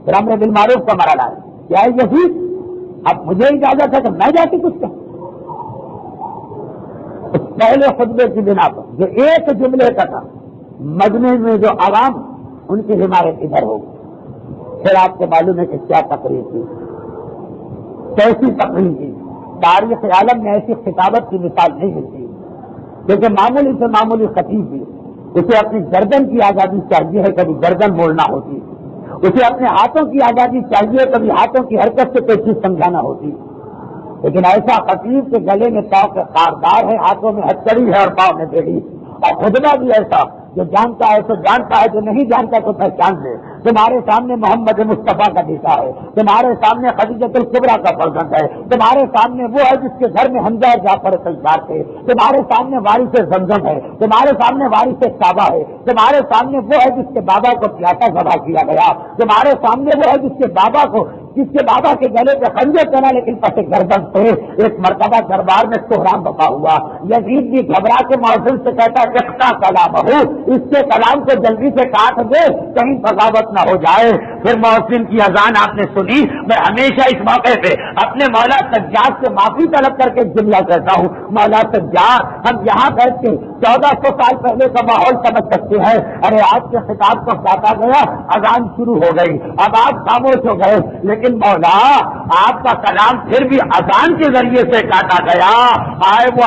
پھر امر بالمعروف کا مرحلہ ہے. کیا ہے یزید اب مجھے اجازت ہے کہ میں جاتی کچھ کہوں. اس پہلے خطبے کی بنا پر جو ایک جملے کا تھا مجمع میں جو عوام ان کی حمایت ادھر ہوگی. پھر آپ کو معلوم ہے کہ کیا تقریر کی، کیسی تقریر کی. تاریخ عالم میں ایسی خطابت کی مثال نہیں ملتی کیونکہ معمولی سے معمولی خطیب بھی اسے اپنی گردن کی آزادی چاہیے ہے، کبھی گردن موڑنا ہوتی، اسے اپنے ہاتھوں کی آزادی چاہیے، کبھی ہاتھوں کی حرکت سے کوئی چیز سمجھانا ہوتی. لیکن ایسا خطیب کے گلے میں پاؤں کے خاردار ہے، ہاتھوں میں ہتھکڑی ہے اور پاؤں میں بیڑی، اور خطبہ بھی ایسا جو جانتا ہے تو جانتا ہے، جو نہیں جانتا تو پہچان لے۔ تمہارے سامنے محمد مصطفیٰ کا بیٹا ہے، تمہارے سامنے خدیجۃ الکبریٰ کا فرزند ہے، تمہارے سامنے وہ ہے جس کے گھر میں حمزہ اور جعفر تیار تھے، تمہارے سامنے وارث زمزم ہے، تمہارے سامنے وارث کعبہ ہے، تمہارے سامنے وہ ہے جس کے بابا کو پیاسا ذبح کیا گیا، تمہارے سامنے وہ ہے جس کے بابا کے گلے پہ خنجر چلا لیکن پس گردن تھے۔ ایک مرتبہ دربار میں کوہرام بپا ہوا، یزید بھی گھبرا کے مؤذن سے کہتا اقطع کلام ہو، اس کے کلام کو جلدی سے کاٹ دے کہیں بغاوت نہ ہو جائے۔ پھر مؤذن کی اذان آپ نے سنی۔ میں ہمیشہ اس موقع پہ اپنے مولا سجاد سے معافی طلب کر کے جملہ کہتا ہوں، مولا سجاد ہم یہاں بیٹھ کے 1400 سال پہلے کا ماحول سمجھ سکتے ہیں، ارے آج کے خطاب کو کاٹا گیا، اذان شروع ہو گئی، اب آپ خاموش ہو گئے، لیکن مولا آپ کا کلام پھر بھی اذان کے ذریعے سے کاٹا گیا۔ آئے وہ